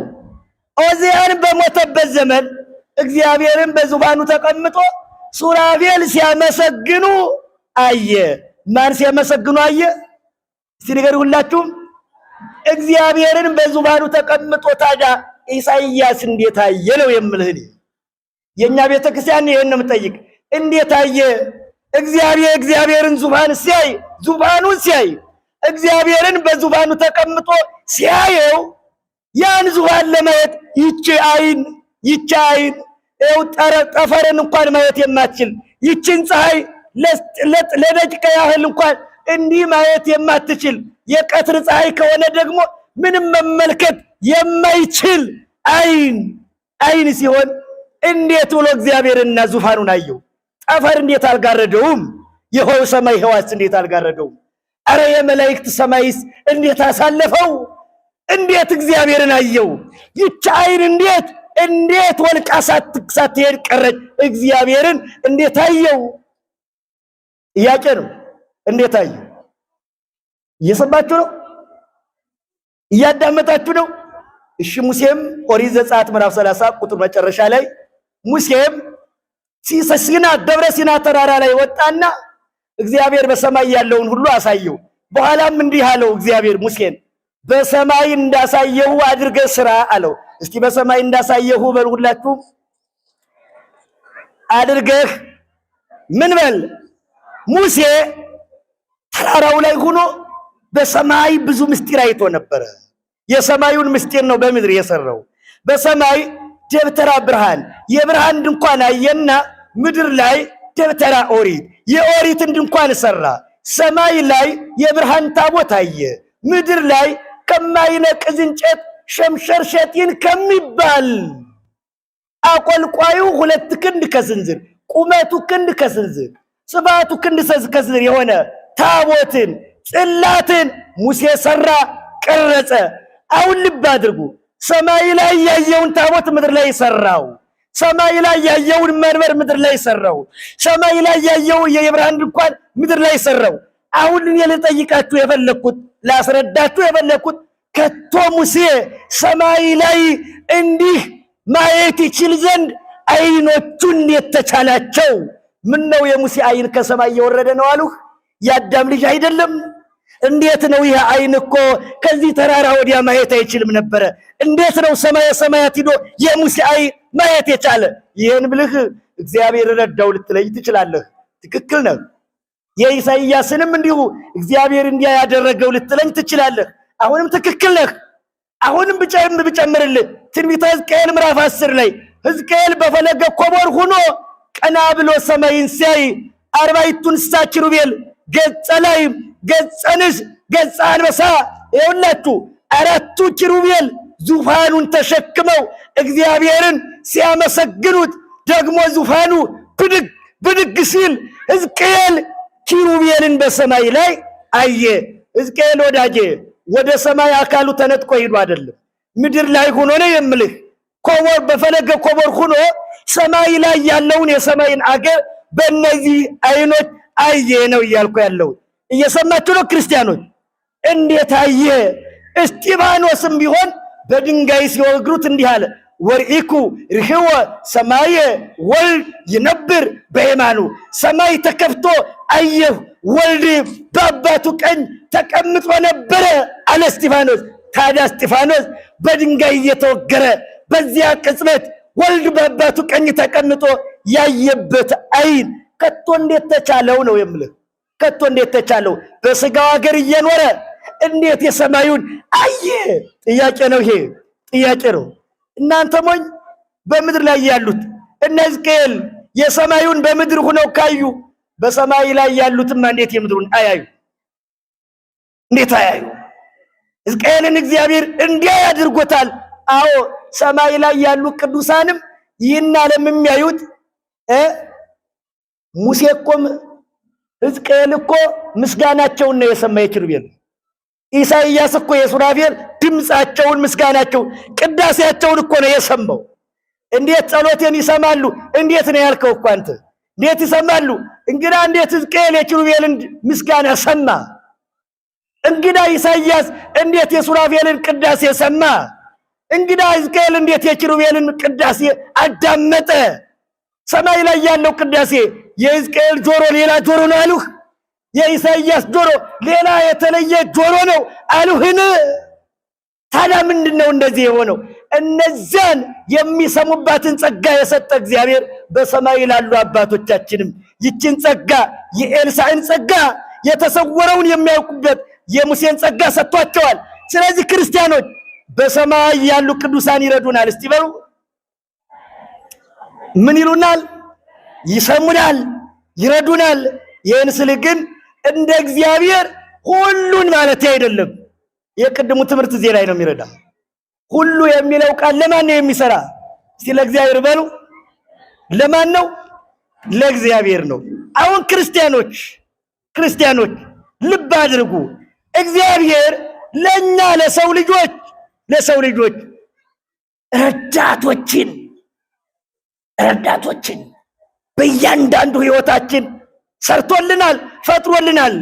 ዖዝያን በሞተበት ዘመን እግዚአብሔርን በዙፋኑ ተቀምጦ ሱራፌል ሲያመሰግኑ አየ። ማን ሲያመሰግኑ አየ? እስቲ ንገሩ ሁላችሁም። እግዚአብሔርን በዙፋኑ ተቀምጦ ታዲያ ኢሳይያስ እንዴት አየ ነው የምልህ። የኛ ቤተክርስቲያን ይሄን ነው የምጠይቅ። እንዴት አየ? እግዚአብሔርን ዙፋኑን ሲያይ እግዚአብሔርን በዙፋኑ ተቀምጦ ሲያየው ያን ዙፋን ለማየት ይቺ አይን ጠፈርን እንኳን ማየት የማትችል ይችን ፀሐይ ለደቂቃ ያህል እንኳን እንዲህ ማየት የማትችል የቀትር ፀሐይ ከሆነ ደግሞ ምንም መመልከት የማይችል አይን ሲሆን እንዴት ብሎ እግዚአብሔርና ዙፋኑን አየው? ጠፈር እንዴት አልጋረደውም? የሆው ሰማይ ህዋስ እንዴት አልጋረደውም? አረ የመላእክት ሰማይስ እንዴት አሳለፈው? እንዴት እግዚአብሔርን አየው? ይች አይን እንዴት ወልቃ ሳትሄድ ቀረች? እግዚአብሔርን እንዴት አየው? ጥያቄ ነው። እንዴት አየው? እየሰማችሁ ነው? እያዳመጣችሁ ነው? እሺ ሙሴም ኦሪት ዘጸአት ምዕራፍ 30 ቁጥር መጨረሻ ላይ ሙሴም ደብረ ሲና ተራራ ላይ ወጣና እግዚአብሔር በሰማይ ያለውን ሁሉ አሳየው። በኋላም እንዲህ አለው እግዚአብሔር ሙሴን በሰማይ እንዳሳየው አድርገህ ስራ አለው። እስቲ በሰማይ እንዳሳየው በል ሁላችሁ አድርገህ ምን በል። ሙሴ ተራራው ላይ ሆኖ በሰማይ ብዙ ምስጢር አይቶ ነበረ። የሰማዩን ምስጢር ነው በምድር የሰራው። በሰማይ ደብተራ ብርሃን የብርሃን ድንኳን አየና ምድር ላይ ደብተራ ኦሪት የኦሪትን ድንኳን ሰራ። ሰማይ ላይ የብርሃን ታቦት አየ። ምድር ላይ ከማይነቅዝ እንጨት ሸምሸርሸቲን ከሚባል አቆልቋዩ 2 ክንድ ከስንዝር ቁመቱ ክንድ ከስንዝር ስፋቱ ክንድ ከስንዝር የሆነ ታቦትን ጽላትን ሙሴ ሰራ፣ ቀረጸ። አሁን ልብ አድርጉ። ሰማይ ላይ ያየውን ታቦት ምድር ላይ ሰራው። ሰማይ ላይ ያየውን መንበር ምድር ላይ ሰራው። ሰማይ ላይ ያየው የብርሃን ድንኳን ምድር ላይ ሰራው። አሁን እኔ ልጠይቃችሁ የፈለኩት ላስረዳችሁ የፈለኩት ከቶ ሙሴ ሰማይ ላይ እንዲህ ማየት ይችል ዘንድ አይኖቹ እንዴት ተቻላቸው? ምን ነው የሙሴ አይን ከሰማይ የወረደ ነው አሉ? የአዳም ልጅ አይደለም? እንዴት ነው ይሄ አይን እኮ ከዚህ ተራራ ወዲያ ማየት አይችልም ነበረ። እንዴት ነው ሰማየ ሰማያት ሂዶ የሙሴ አይን ማየት የቻለ? ይሄን ብልህ እግዚአብሔር ረዳው ልትለይ ትችላለህ። ትክክል ነው። የኢሳይያስንም እንዲሁ እግዚአብሔር እንዲያ ያደረገው ልትለኝ ትችላለህ። አሁንም ትክክል ነህ። አሁንም ብጨምርልህ ትንቢተ ሕዝቅኤል ምዕራፍ 10 ላይ ሕዝቅኤል በፈለገ ኮቦር ሆኖ ቀና ብሎ ሰማይን ሲያይ 40 እንስሳ ኪሩቤል ገጸ ላይ ገጸ ንስ ገጸ አንበሳ ይኸውላችሁ 4ቱ ኪሩቤል ዙፋኑን ተሸክመው እግዚአብሔርን ሲያመሰግኑት ደግሞ ዙፋኑ ብድግ ሲል ሕዝቅኤል ኪሩቤልን በሰማይ ላይ አየ። ሕዝቅኤል ወዳጄ ወደ ሰማይ አካሉ ተነጥቆ ሄዶ አይደለም፣ ምድር ላይ ሆኖ ነው የምልህ። ኮቦር በፈለገ ኮቦር ሆኖ ሰማይ ላይ ያለውን የሰማይን አገር በእነዚህ አይኖች አየ ነው እያልኩ ያለው። እየሰማችሁ ነው ክርስቲያኖች? እንዴት አየ? እስጢፋኖስም ቢሆን በድንጋይ ሲወግሩት እንዲህ አለ፣ ወርኢኩ ርህወ ሰማየ ወልድ ይነብር በየማኑ። ሰማይ ተከፍቶ አየሁ፣ ወልድ በአባቱ ቀኝ ተቀምጦ ነበረ አለ እስጢፋኖስ። ታዲያ እስጢፋኖስ በድንጋይ እየተወገረ በዚያ ቅጽበት ወልድ በአባቱ ቀኝ ተቀምጦ ያየበት አይን ከቶ እንዴት ተቻለው ነው የምልህ። ከቶ እንዴት ተቻለው? በስጋው ሀገር እየኖረ እንዴት የሰማዩን አየ? ጥያቄ ነው ይሄ፣ ጥያቄ ነው። እናንተ ሞኝ በምድር ላይ ያሉት እነ ሕዝቅኤል የሰማዩን በምድር ሆነው ካዩ በሰማይ ላይ ያሉትማ እንዴት የምድሩን አያዩ? እንዴት አያዩ? ሕዝቅኤልን እግዚአብሔር እንዲያ ያድርጎታል። አዎ ሰማይ ላይ ያሉ ቅዱሳንም ይህን ዓለም የሚያዩት ሙሴ እኮ ሕዝቅኤል እኮ ምስጋናቸውን ነው የሰማ የኪሩቤል። ኢሳይያስ እኮ የሱራፌል ድምፃቸውን ምስጋናቸውን ቅዳሴያቸውን እኮ ነው የሰማው። እንዴት ጸሎቴን ይሰማሉ? እንዴት ነው ያልከው እኮ አንተ። እንዴት ይሰማሉ? እንግዳ እንዴት ሕዝቅኤል የኪሩቤልን ምስጋና ሰማ? እንግዳ ኢሳይያስ እንዴት የሱራፌልን ቅዳሴ ሰማ? እንግዳ ሕዝቅኤል እንዴት የኪሩቤልን ቅዳሴ አዳመጠ? ሰማይ ላይ ያለው ቅዳሴ የሕዝቅኤል ጆሮ ሌላ ጆሮ ነው አሉህ? የኢሳይያስ ጆሮ ሌላ የተለየ ጆሮ ነው አሉህን? ታዲያ ምንድነው እንደዚህ የሆነው? እነዚያን የሚሰሙባትን ጸጋ የሰጠ እግዚአብሔር በሰማይ ላሉ አባቶቻችንም ይችን ጸጋ የኤልሳዕን ጸጋ የተሰወረውን የሚያውቁበት የሙሴን ጸጋ ሰጥቷቸዋል። ስለዚህ ክርስቲያኖች በሰማይ ያሉ ቅዱሳን ይረዱናል። እስቲ በሉ ምን ይሉናል? ይሰሙናል፣ ይረዱናል። ይህን ስል ግን እንደ እግዚአብሔር ሁሉን ማለት አይደለም። የቅድሙ ትምህርት እዚህ ላይ ነው የሚረዳ። ሁሉ የሚለው ቃል ለማን ነው የሚሰራ? እስቲ ለእግዚአብሔር በሉ። ለማን ነው? ለእግዚአብሔር ነው። አሁን ክርስቲያኖች ልብ አድርጉ። እግዚአብሔር ለኛ ለሰው ልጆች ረዳቶችን በእያንዳንዱ ህይወታችን ሰርቶልናል፣ ፈጥሮልናል።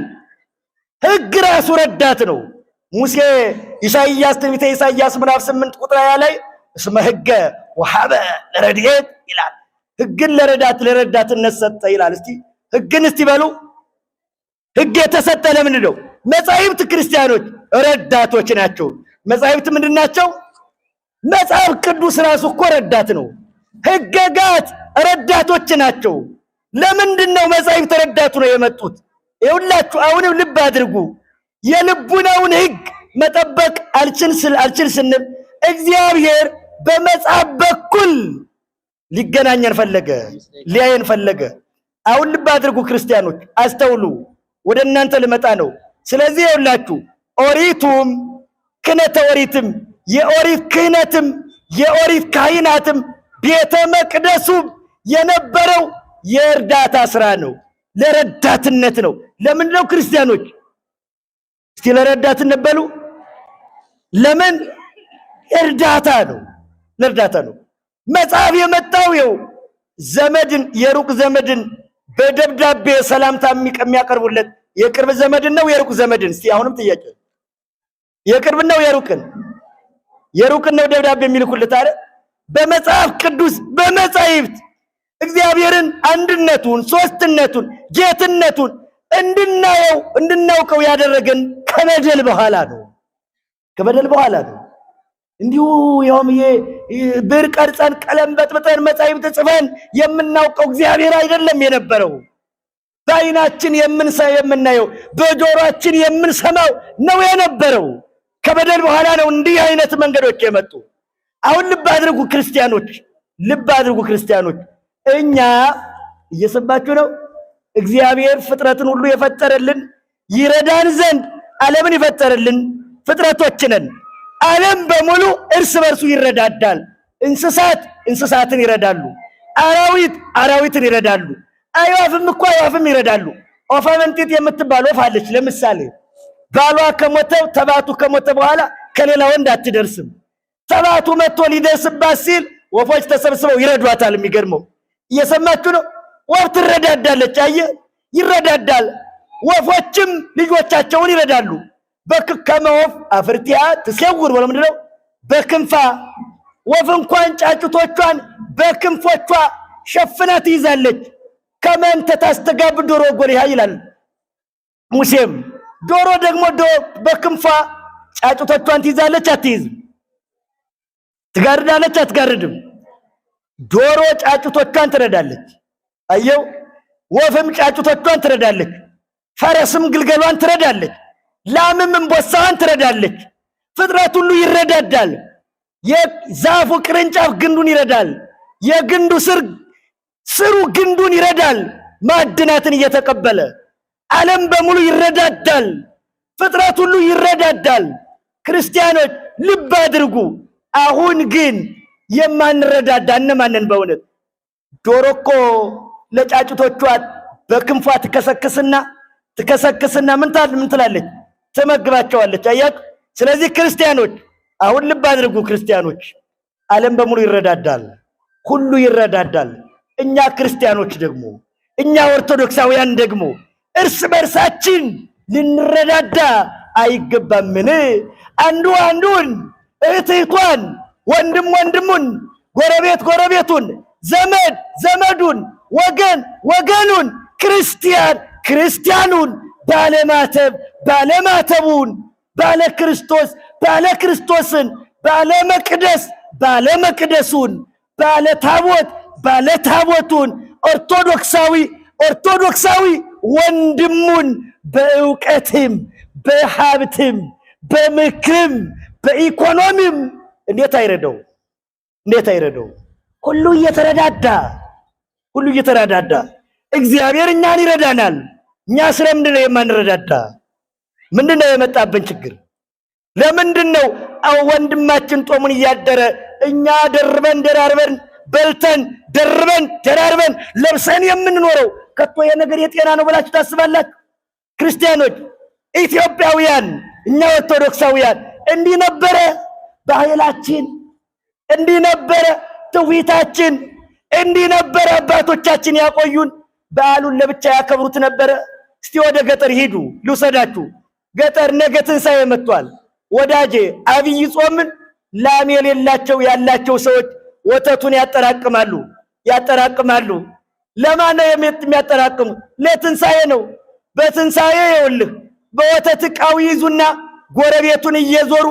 ሕግ ራሱ ረዳት ነው። ሙሴ ትንቢተ ኢሳይያስ ምዕራፍ 8 ቁጥር 20 ላይ እስመ ሕገ ወሀበ ለረድኤት ይላል። ሕግን ለረዳትነት ሰጠ ይላል። እስቲ ሕግን እስቲ በሉ። ሕግ የተሰጠ ለምንድን ነው? መጻሕፍት ክርስቲያኖች ረዳቶች ናቸው። መጻሕፍት ምንድን ናቸው? መጽሐፍ ቅዱስ ራሱ እኮ ረዳት ነው። ሕገጋት ረዳቶች ናቸው። ለምንድን ነው መጻሕፍት ረዳቱ ነው የመጡት? ይኸውላችሁ አሁንም ልብ አድርጉ። የልቡናውን ሕግ መጠበቅ አልችል ስንል እግዚአብሔር በመጽሐፍ በኩል ሊገናኘን ፈለገ፣ ሊያየን ፈለገ። አሁን ልብ አድርጉ ክርስቲያኖች፣ አስተውሉ። ወደ እናንተ ልመጣ ነው። ስለዚህ ይኸውላችሁ ኦሪቱም ክህነተ ኦሪትም የኦሪት ክህነትም የኦሪት ካህናትም ቤተ መቅደሱም የነበረው የእርዳታ ስራ ነው፣ ለረዳትነት ነው። ለምንድን ነው ክርስቲያኖች? እስቲ ለረዳትነት በሉ። ለምን? እርዳታ ነው። መጽሐፍ የመጣው ይኸው ዘመድን የሩቅ ዘመድን በደብዳቤ ሰላምታ የሚያቀርቡለት የቅርብ ዘመድን ነው የሩቅ ዘመድን? እስቲ አሁንም ጥያቄ የቅርብ ነው የሩቅን ነው ደብዳቤ የሚልኩለት አይደል? በመጽሐፍ ቅዱስ በመጻሕፍት እግዚአብሔርን አንድነቱን፣ ሶስትነቱን፣ ጌትነቱን እንድናውቀው ያደረገን ከበደል በኋላ ነው። እንዲሁ ያውም ብር ቀርጸን ቀለም በጥብጠን መጻሕፍት ጽፈን የምናውቀው እግዚአብሔር አይደለም የነበረው። በዓይናችን የምናየው በጆሮአችን የምንሰማው ነው የነበረው። ከበደል በኋላ ነው እንዲህ አይነት መንገዶች የመጡ። አሁን ልብ አድርጉ ክርስቲያኖች፣ እኛ እየሰባችሁ ነው። እግዚአብሔር ፍጥረትን ሁሉ የፈጠረልን ይረዳን ዘንድ ዓለምን የፈጠረልን ፍጥረቶች ነን። ዓለም በሙሉ እርስ በርሱ ይረዳዳል። እንስሳትን ይረዳሉ፣ አራዊትን ይረዳሉ፣ አዕዋፍም ይረዳሉ። ወፈ መንጢጥ የምትባል ወፍ አለች። ለምሳሌ ባሏ ተባቱ ከሞተ በኋላ ከሌላ ወንድ አትደርስም። ተባቱ መጥቶ ሊደርስባት ሲል ወፎች ተሰብስበው ይረዷታል። የሚገርመው እየሰማችሁ ነው። ወፍ ትረዳዳለች። ይረዳዳል። ወፎችም ልጆቻቸውን ይረዳሉ። በከመ ወፍ አፍርቲያ ትሴውር ምንድን ነው? በክንፋ ወፍ እንኳን ጫጩቶቿን በክንፎቿ ሸፍና ትይዛለች። ከመ እንተ ታስተጋብ ዶሮ ጎሪሃ ይላል ሙሴም። ዶሮ ደግሞ በክንፏ ጫጩቶቿን ትይዛለች አትይዝም? ትጋርዳለች አትጋርድም? ዶሮ ጫጩቶቿን ትረዳለች። አየው፣ ወፍም ጫጩቶቿን ትረዳለች። ፈረስም ግልገሏን ትረዳለች። ላምም እንቦሳዋን ትረዳለች። ፍጥረት ሁሉ ይረዳዳል። የዛፉ ቅርንጫፍ ግንዱን ይረዳል። የግንዱ ስሩ ግንዱን ይረዳል። ማዕድናትን እየተቀበለ ዓለም በሙሉ ይረዳዳል። ፍጥረት ሁሉ ይረዳዳል። ክርስቲያኖች ልብ አድርጉ። አሁን ግን የማንረዳዳ እነማንን? በእውነት ዶሮ እኮ ለጫጩቶቿ በክንፏ ትከሰክስና ምን ትላለች? ትመግባቸዋለች። አያችሁ። ስለዚህ ክርስቲያኖች አሁን ልብ አድርጉ ክርስቲያኖች፣ ዓለም በሙሉ ይረዳዳል፣ ሁሉ ይረዳዳል። እኛ ክርስቲያኖች ደግሞ እኛ ኦርቶዶክሳውያን ደግሞ እርስ በርሳችን ልንረዳዳ አይገባምን? አንዱ አንዱን፣ እህት እህቷን፣ ወንድም ወንድሙን፣ ጎረቤት ጎረቤቱን፣ ዘመድ ዘመዱን፣ ወገን ወገኑን፣ ክርስቲያን ክርስቲያኑን፣ ባለማተብ ባለማተቡን፣ ባለክርስቶስ ባለክርስቶስን፣ ባለመቅደስ ባለመቅደሱን፣ ባለታቦት ባለታቦቱን፣ ኦርቶዶክሳዊ ወንድሙን በእውቀትም በሀብትም በምክርም በኢኮኖሚም እንዴት አይረዳው? እንዴት አይረዳው? ሁሉ እየተረዳዳ እግዚአብሔር እኛን ይረዳናል። እኛ ስለምንድን ነው የማንረዳዳ? ምንድነው የመጣብን ችግር? ለምንድነው ወንድማችን ጦሙን እያደረ እኛ ደርበን ደራርበን በልተን ደርበን ደራርበን ለብሰን የምንኖረው? ከቶ የነገር የጤና ነው ብላችሁ ታስባላችሁ? ክርስቲያኖች፣ ኢትዮጵያውያን፣ እኛ ኦርቶዶክሳውያን እንዲህ ነበረ ባህላችን፣ እንዲህ ነበረ ትውፊታችን፣ እንዲህ ነበረ አባቶቻችን ያቆዩን። በዓሉን ለብቻ ያከብሩት ነበረ። እስቲ ወደ ገጠር ሂዱ ልውሰዳችሁ። ገጠር ነገ ትንሣኤ መጥቷል ወዳጄ። አብይ ጾምን ላም የሌላቸው ያላቸው ሰዎች ወተቱን ያጠራቅማሉ። ለማን ነው የሚያጠራቅሙ? ለትንሣኤ ነው። በትንሣኤ ይኸውልህ በወተት ዕቃው ይዙና ጎረቤቱን እየዞሩ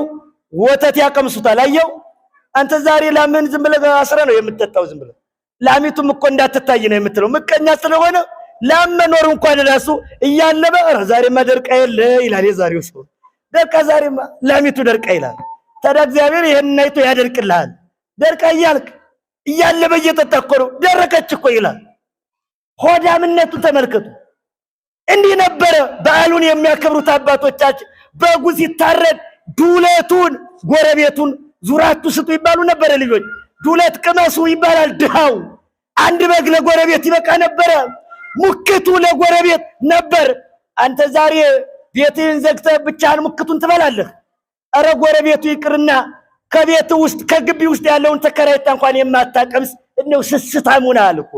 ወተት ያቀምሱታል። አየው አንተ ዛሬ ላምን ዝም ብለህ አስረህ ነው የምትጠጣው። ዝም ብለህ ላሚቱም እኮ እንዳትታይ ነው የምትለው። ምቀኛ ስለሆነ ላም መኖር እንኳን ራሱ እያለበ ዛሬማ ደርቃ የለ ይላል። የዛሬው ሰው ደርቃ ዛሬማ ላሚቱ ደርቃ ይላል። ታዲያ እግዚአብሔር ይሄን አይቶ ያደርቅልሃል። ደርቃ እያልክ እያለበ እየጠጣ እኮ ነው ደረቀች እኮ ይላል። ሆዳምነቱን ተመልከቱ። እንዲህ ነበረ በዓሉን የሚያከብሩት አባቶቻችን። በጉ ሲታረድ ዱለቱን ጎረቤቱን ዙራችሁ ስጡ ይባሉ ነበረ። ልጆች ዱለት ቅመሱ ይባላል። ድሃው አንድ በግ ለጎረቤት ይበቃ ነበረ። ሙክቱ ለጎረቤት ነበር። አንተ ዛሬ ቤትህን ዘግተህ ብቻህን ሙክቱን ትበላለህ። አረ ጎረቤቱ ይቅርና ከቤት ውስጥ ከግቢ ውስጥ ያለውን ተከራይታ እንኳን የማታቀምስ እንደው ስስታም ሆነሃል እኮ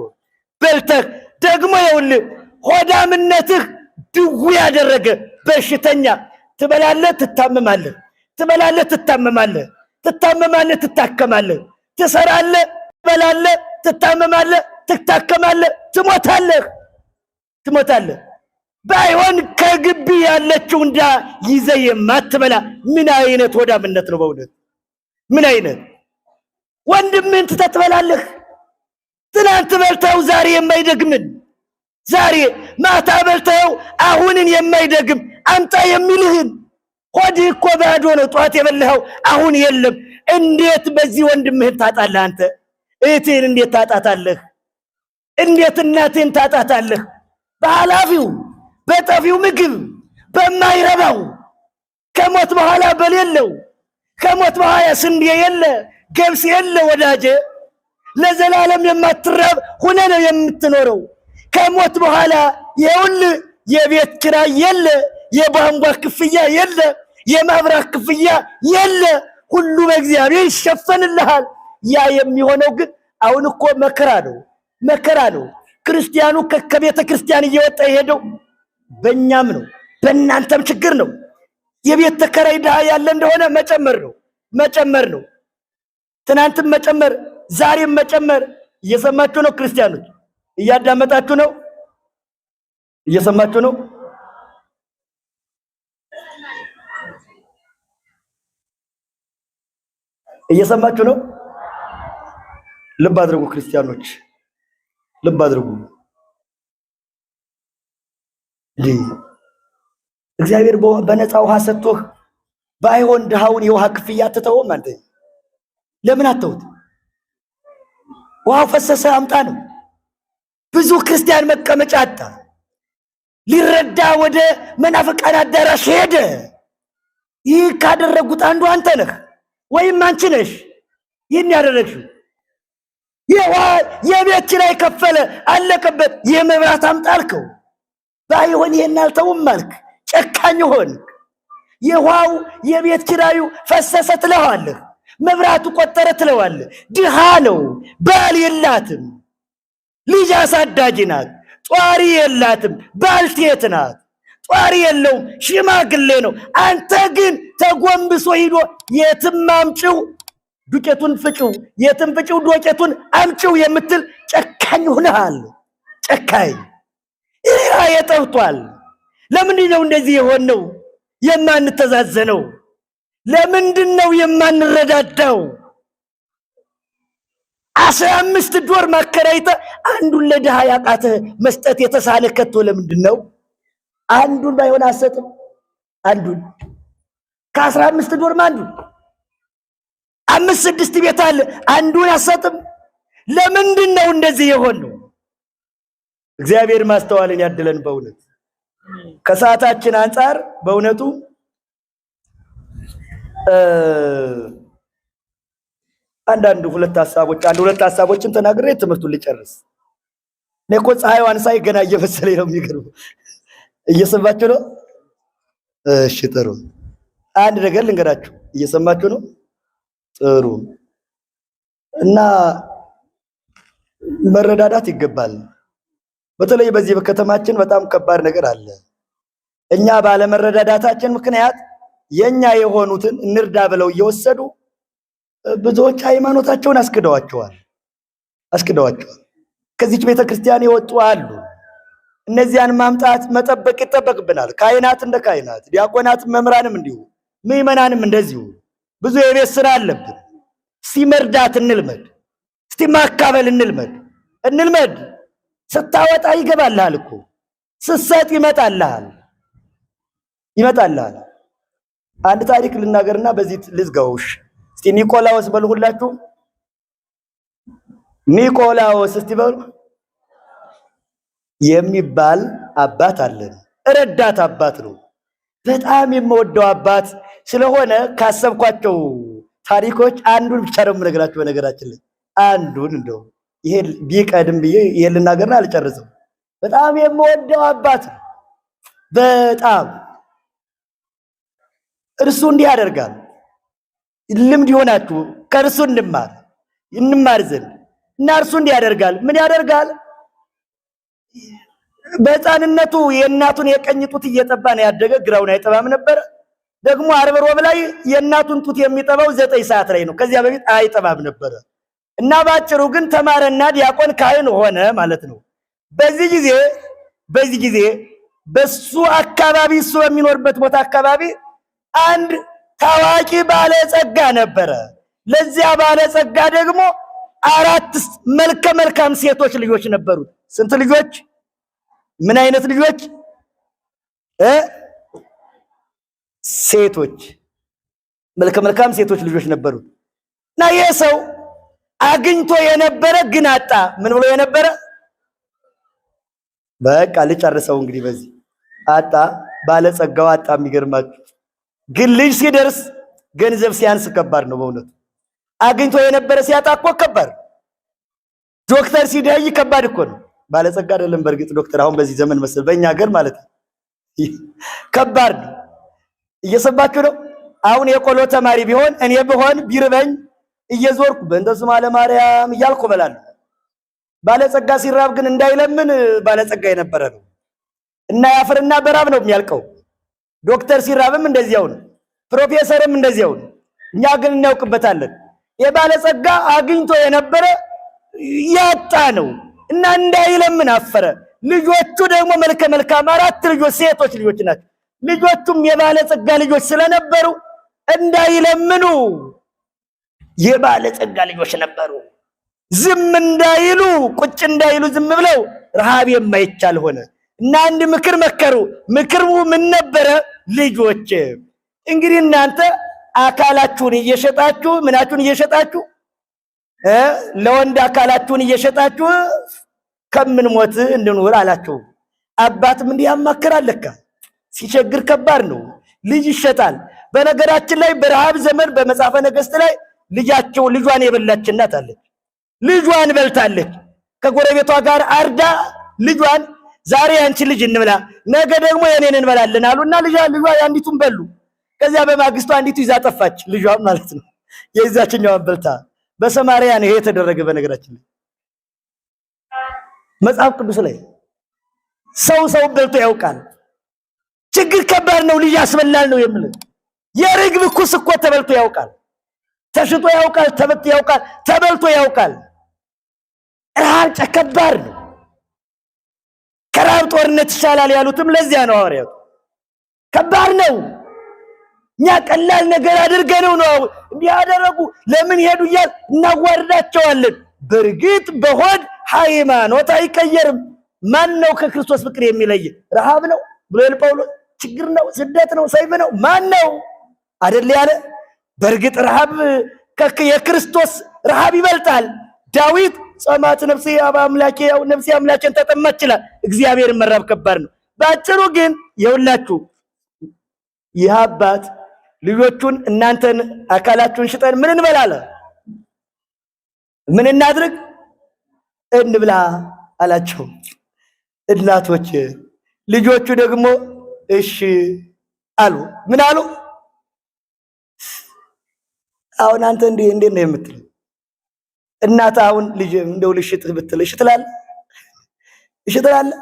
በልተህ። ደግሞ ይኸውልህ ሆዳምነትህ ድው ያደረገ በሽተኛ። ትበላለህ፣ ትታመማለህ፣ ትበላለህ፣ ትታመማለህ፣ ትታመማለህ፣ ትታከማለህ፣ ትሰራለህ፣ ትበላለህ፣ ትታመማለህ፣ ትታከማለህ፣ ትሞታለህ። ባይሆን ከግቢ ያለችው እንዳ ይዘህ የማትበላ ምን አይነት ሆዳምነት ነው በእውነት? ምን አይነት ወንድምህን ትተህ ትበላለህ? ትናንት በልተው ዛሬ የማይደግምን፣ ዛሬ ማታ በልተው አሁንን የማይደግም አምጣ የሚልህን። ሆድህ እኮ ባዶ ነው። ጧት የበላኸው አሁን የለም። እንዴት በዚህ ወንድምህን ታጣለህ? አንተ እህትህን እንዴት ታጣታለህ? እንዴት እናትህን ታጣታለህ? በኃላፊው በጠፊው ምግብ በማይረባው ከሞት በኋላ በሌለው ከሞት በኋላ ስንዴ የለ ገብስ የለ ወዳጄ። ለዘላለም የማትራብ ሆነ ነው የምትኖረው። ከሞት በኋላ ይኸውልህ የቤት ኪራይ የለ፣ የቧንቧ ክፍያ የለ፣ የማብራት ክፍያ የለ። ሁሉ በእግዚአብሔር ይሸፈንልሃል። ያ የሚሆነው ግን አሁን እኮ መከራ ነው። ክርስቲያኑ ከቤተ ክርስቲያን እየወጣ የሄደው በእኛም ነው በእናንተም ችግር ነው። የቤት ተከራይ ድሃ ያለ እንደሆነ መጨመር ነው። ትናንትም መጨመር፣ ዛሬም መጨመር። እየሰማችሁ ነው ክርስቲያኖች? እያዳመጣችሁ ነው? እየሰማችሁ ነው? እየሰማችሁ ነው? ልብ አድርጉ ክርስቲያኖች፣ ልብ አድርጉ። እግዚአብሔር በነፃ ውሃ ሰጥቶህ ባይሆን ድሃውን የውሃ ክፍያ አትተውም አንተ? ለምን አተውት? ውሃው ፈሰሰ አምጣ ነው። ብዙ ክርስቲያን መቀመጫ አጣ። ሊረዳ ወደ መናፍቃን አዳራሽ ሄደ። ይህ ካደረጉት አንዱ አንተ ነህ ወይም አንቺ ነሽ። ይህን ያደረግሽው የቤት ኪራይ ከፈለ አለቀበት። የመብራት አምጣ አልከው፣ ባይሆን ይሄን አልተውም አልክ። ጨካኝ ሆንክ። የውሃው የቤት ኪራዩ ፈሰሰ ትለዋለህ። መብራቱ ቆጠረ ትለዋለህ። ድሃ ነው፣ ባል የላትም፣ ልጅ አሳዳጅ ናት። ጧሪ የላትም፣ ባልቴት ናት። ጧሪ የለውም፣ ሽማግሌ ነው። አንተ ግን ተጎንብሶ ሂዶ የትም አምጪው ዱቄቱን ፍጪው፣ የትም ፍጪው ዱቄቱን አምጪው የምትል ጨካኝ ሆነሃል። ጨካኝ ይራ የጠፍቷል። ለምንድን ነው እንደዚህ የሆነው? የማንተዛዘነው ለምንድን ነው የማንረዳዳው? 15 ዶር ማከራይተ አንዱን ለድሃ ያቃተ መስጠት የተሳለ ከቶ ለምንድን ነው? አንዱን ባይሆን አሰጥም። አንዱን ከ15 ዶር አንዱን 5 6 ቤት አለ፣ አንዱን አሰጥም። ለምንድን ነው እንደዚህ የሆነው? እግዚአብሔር ማስተዋልን ያድለን። በእውነት ከሰዓታችን አንፃር በእውነቱ አንድ ሁለት ሐሳቦችን ተናግሬ ትምህርቱን ልጨርስ። እኔ እኮ ፀሐይዋን ሳይ ገና እየመሰለኝ ነው። የሚገርመው እየሰማችሁ ነው? እሺ ጥሩ። አንድ ነገር ልንገራችሁ። እየሰማችሁ ነው? ጥሩ። እና መረዳዳት ይገባል። በተለይ በዚህ በከተማችን በጣም ከባድ ነገር አለ። እኛ ባለመረዳዳታችን ምክንያት የኛ የሆኑትን እንርዳ ብለው እየወሰዱ ብዙዎች ሃይማኖታቸውን አስክደዋቸዋል። ከዚች ቤተክርስቲያን የወጡ አሉ። እነዚያን ማምጣት መጠበቅ ይጠበቅብናል። ካህናት እንደ ካህናት፣ ዲያቆናት፣ መምህራንም እንዲሁ፣ ምዕመናንም እንደዚሁ ብዙ የቤት ስራ አለብን። እስቲ መርዳት እንልመድ። እስቲ ማካፈል እንልመድ። ስታወጣ ይገባልሃል እኮ፣ ስትሰጥ ይመጣልሃል። አንድ ታሪክ ልናገርና በዚህ ልዝጋውሽ። እስቲ ኒቆላዎስ በሉ ሁላችሁ። ኒቆላዎስ እስቲ በሉ የሚባል አባት አለን። ረዳት አባት ነው። በጣም የምወደው አባት ስለሆነ ካሰብኳቸው ታሪኮች አንዱን ብቻ ነው የምነግራችሁ። በነገራችን ላይ አንዱን እንደው ይሄ ቢቀድም ብዬ ይሄን ልናገርና አልጨርስም። በጣም የምወደው አባት ነው። በጣም እርሱ እንዲህ ያደርጋል። ልምድ ይሆናችሁ ከእርሱ እንማር ዘንድ እና እርሱ እንዲህ ያደርጋል። ምን ያደርጋል? በሕፃንነቱ የእናቱን የቀኝ ጡት እየጠባ ነው ያደገ። ግራውን አይጠባም ነበር። ደግሞ ዓርብ ሮብ ላይ የእናቱን ጡት የሚጠባው 9 ሰዓት ላይ ነው። ከዚያ በፊት አይጠባም ነበር። እና ባጭሩ ግን ተማረና ዲያቆን ካህን ሆነ ማለት ነው። በዚህ ጊዜ በሱ አካባቢ እሱ በሚኖርበት ቦታ አካባቢ አንድ ታዋቂ ባለጸጋ ነበረ። ለዚያ ባለጸጋ ደግሞ 4 መልከ መልካም ሴቶች ልጆች ነበሩት። ስንት ልጆች? ምን አይነት ልጆች? ሴቶች፣ መልከ መልካም ሴቶች ልጆች ነበሩት። እና ይህ ሰው አግኝቶ የነበረ ግን አጣ። ምን ብሎ የነበረ? በቃ ልጨርሰው እንግዲህ በዚህ አጣ። ባለጸጋው አጣ። የሚገርማችሁ ግን ልጅ ሲደርስ ገንዘብ ሲያንስ ከባድ ነው በእውነቱ። አግኝቶ የነበረ ሲያጣ እኮ ከባድ። ዶክተር ሲደይ ከባድ እኮ ነው። ባለጸጋ አይደለም በእርግጥ ዶክተር አሁን በዚህ ዘመን መሰል በእኛ ሀገር ማለት ነው ከባድ ነው። እየሰባችሁ ነው? አሁን የቆሎ ተማሪ ቢሆን እኔ ብሆን ቢርበኝ እየዞርኩ በእንተ ስማ ለማርያም እያልኩ እበላለሁ። ባለጸጋ ሲራብ ግን እንዳይለምን ባለጸጋ የነበረ ነው እና ያፍርና በራብ ነው የሚያልቀው። ዶክተር ሲራብም እንደዚያው ነው። ፕሮፌሰርም እንደዚያው ነው። እኛ ግን እናውቅበታለን። የባለጸጋ አግኝቶ የነበረ ያጣ ነው እና እንዳይለምን አፈረ። ልጆቹ ደግሞ መልከ መልካም 4 ልጆች ሴቶች ልጆች ናቸው። ልጆቹም የባለጸጋ ልጆች ስለነበሩ እንዳይለምኑ የባለጸጋ ልጆች ነበሩ። ዝም እንዳይሉ ቁጭ እንዳይሉ ዝም ብለው ረሃብ የማይቻል ሆነ እና አንድ ምክር መከሩ። ምክሩ ምን ነበረ? ልጆች እንግዲህ እናንተ አካላችሁን እየሸጣችሁ ምናችሁን እየሸጣችሁ ለወንድ አካላችሁን እየሸጣችሁ ከምንሞት እንድንኖር አላቸው። አባትም እንዲህ ያማክራል። ለካ ሲቸግር ከባድ ነው። ልጅ ይሸጣል። በነገራችን ላይ በረሃብ ዘመን በመጽሐፈ ነገሥት ላይ ልጇን የበላች እናት አለች። ልጇን በልታለች። ከጎረቤቷ ጋር አርዳ ልጇን ዛሬ አንቺ ልጅ እንብላ ነገ ደግሞ የኔን እንበላለን አሉና ልጇ አንዲቱን በሉ። ከዚያ በማግስቱ አንዲቱ ይዛ ጠፋች። ልጇን ማለት ነው። የዛችኛዋን በልታ በሰማርያ ነው ይሄ የተደረገ። በነገራችን ላይ መጽሐፍ ቅዱስ ላይ ሰው በልቶ ያውቃል። ችግር ከባድ ነው። ልጅ ያስበላል ነው የምልህ። የርግብ ኩስ እኮ ተበልቶ ያውቃል። ተሽጦ ያውቃል። ተበልቶ ያውቃል። ረሃብ ከባድ ነው። ከረሃብ ጦርነት ይሻላል ያሉትም ለዚያ ነው ሐዋርያቱ። ከባድ ነው። እኛ ቀላል ነገር አድርገነው ነው እንዲህ ያደረጉ ለምን ሄዱ እያል እናዋርዳቸዋለን። በእርግጥ በሆድ ሃይማኖት አይቀየርም። ማን ነው ከክርስቶስ ፍቅር የሚለይ? ረሃብ ነው ብሎ ጳውሎስ ችግር ነው፣ ስደት ነው፣ ሰይፍ ነው። ማን ነው አይደል ያለ? በእርግጥ ረሃብ የክርስቶስ ረሃብ ይበልጣል። ዳዊት ጸማት ነፍሴ አምላኬ ነፍሴ አምላኬን ተጠማች ይላል። እግዚአብሔርን መራብ ከባድ ነው። ባጭሩ ግን የሁላችሁ ይህ አባት ልጆቹን እናንተን አካላችሁን ሽጠን ምን እንበላለ? ምን እናድርግ? እንብላ አላቸው። እናቶች ልጆቹ ደግሞ እሺ አሉ። ምን አሉ? አሁን አንተ እንዴት ነው የምትል? እናት አሁን ልጅ እንደው ልሽጥህ ብትል እሺ ትላለህ? እሺ ትላለህ?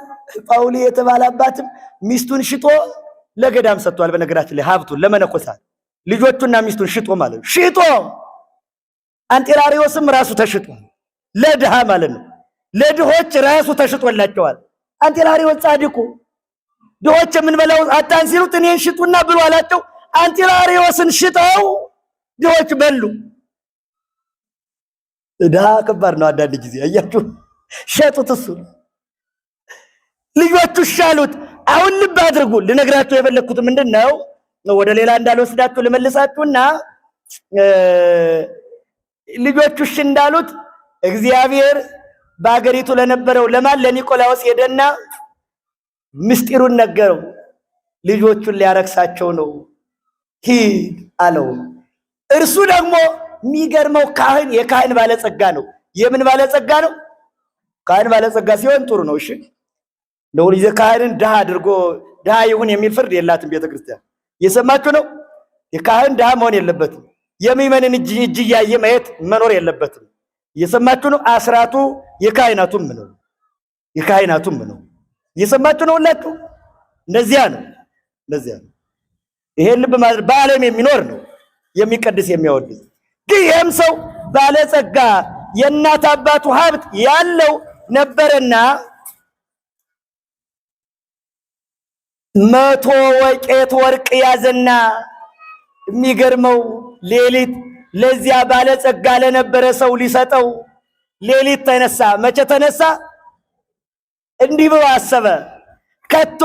ጳውሊ የተባለ አባትም ሚስቱን ሽጦ ለገዳም ሰጥቷል። በነገራችን ላይ ሀብቱን ለመነኮሳት ልጆቹና ሚስቱን ሽጦ ማለት ነው። ሽጦ አንጢራሪዎስም ራሱ ተሽጦ ለድሃ ማለት ነው። ለድሆች ራሱ ተሽጦላቸዋል። አንጢራሪዎስ ጻድቁ ድሆች የምንበላው አጣን ሲሉት እኔን ሽጡና ብሉ አላቸው። አንጢራሪዎስን ሽጠው ድሆች በሉ። ድሃ ከባድ ነው። አንዳንድ ጊዜ አያችሁ ሸጡት እሱ ልጆቹ ሻሉት። አሁን ልብ አድርጉ። ልነግራችሁ የፈለኩት ምንድነው ወደ ሌላ እንዳልወስዳችሁ ልመልሳችሁና ልጆቹ እሺ እንዳሉት እግዚአብሔር በአገሪቱ ለነበረው ለኒቆላዎስ ሄደና ምስጢሩን ነገረው። ልጆቹን ሊያረክሳቸው ነው ሂድ አለው። እርሱ ደግሞ የሚገርመው የካህን ባለጸጋ ነው። የምን ባለጸጋ ነው? ካህን ባለጸጋ ሲሆን ጥሩ ነው። እሺ ነው ልጅ ካህንን ድሃ አድርጎ ድሃ ይሁን የሚል ፍርድ የላትም ቤተክርስቲያን። እየሰማችሁ ነው? የካህን ድሃ መሆን የለበትም። የሚመንን እጅ እያየ ማየት መኖር የለበትም። እየሰማችሁ ነው? አስራቱ የካህናቱም ነው። የካህናቱም ነው። እየሰማችሁ ነው? ሁላችሁ እንደዚያ ነው። እንደዚያ ነው። ይሄን ልብ ማለት በዓለም የሚኖር ነው የሚቀድስ የሚያወድስ። ግን ይህም ሰው ባለጸጋ የእናት አባቱ ሀብት ያለው ነበረና 100 ወቄት ወርቅ ያዘና የሚገርመው ሌሊት ለዚያ ባለጸጋ ለነበረ ሰው ሊሰጠው ሌሊት ተነሳ። መቼ ተነሳ? እንዲህ ብሎ አሰበ። ከቶ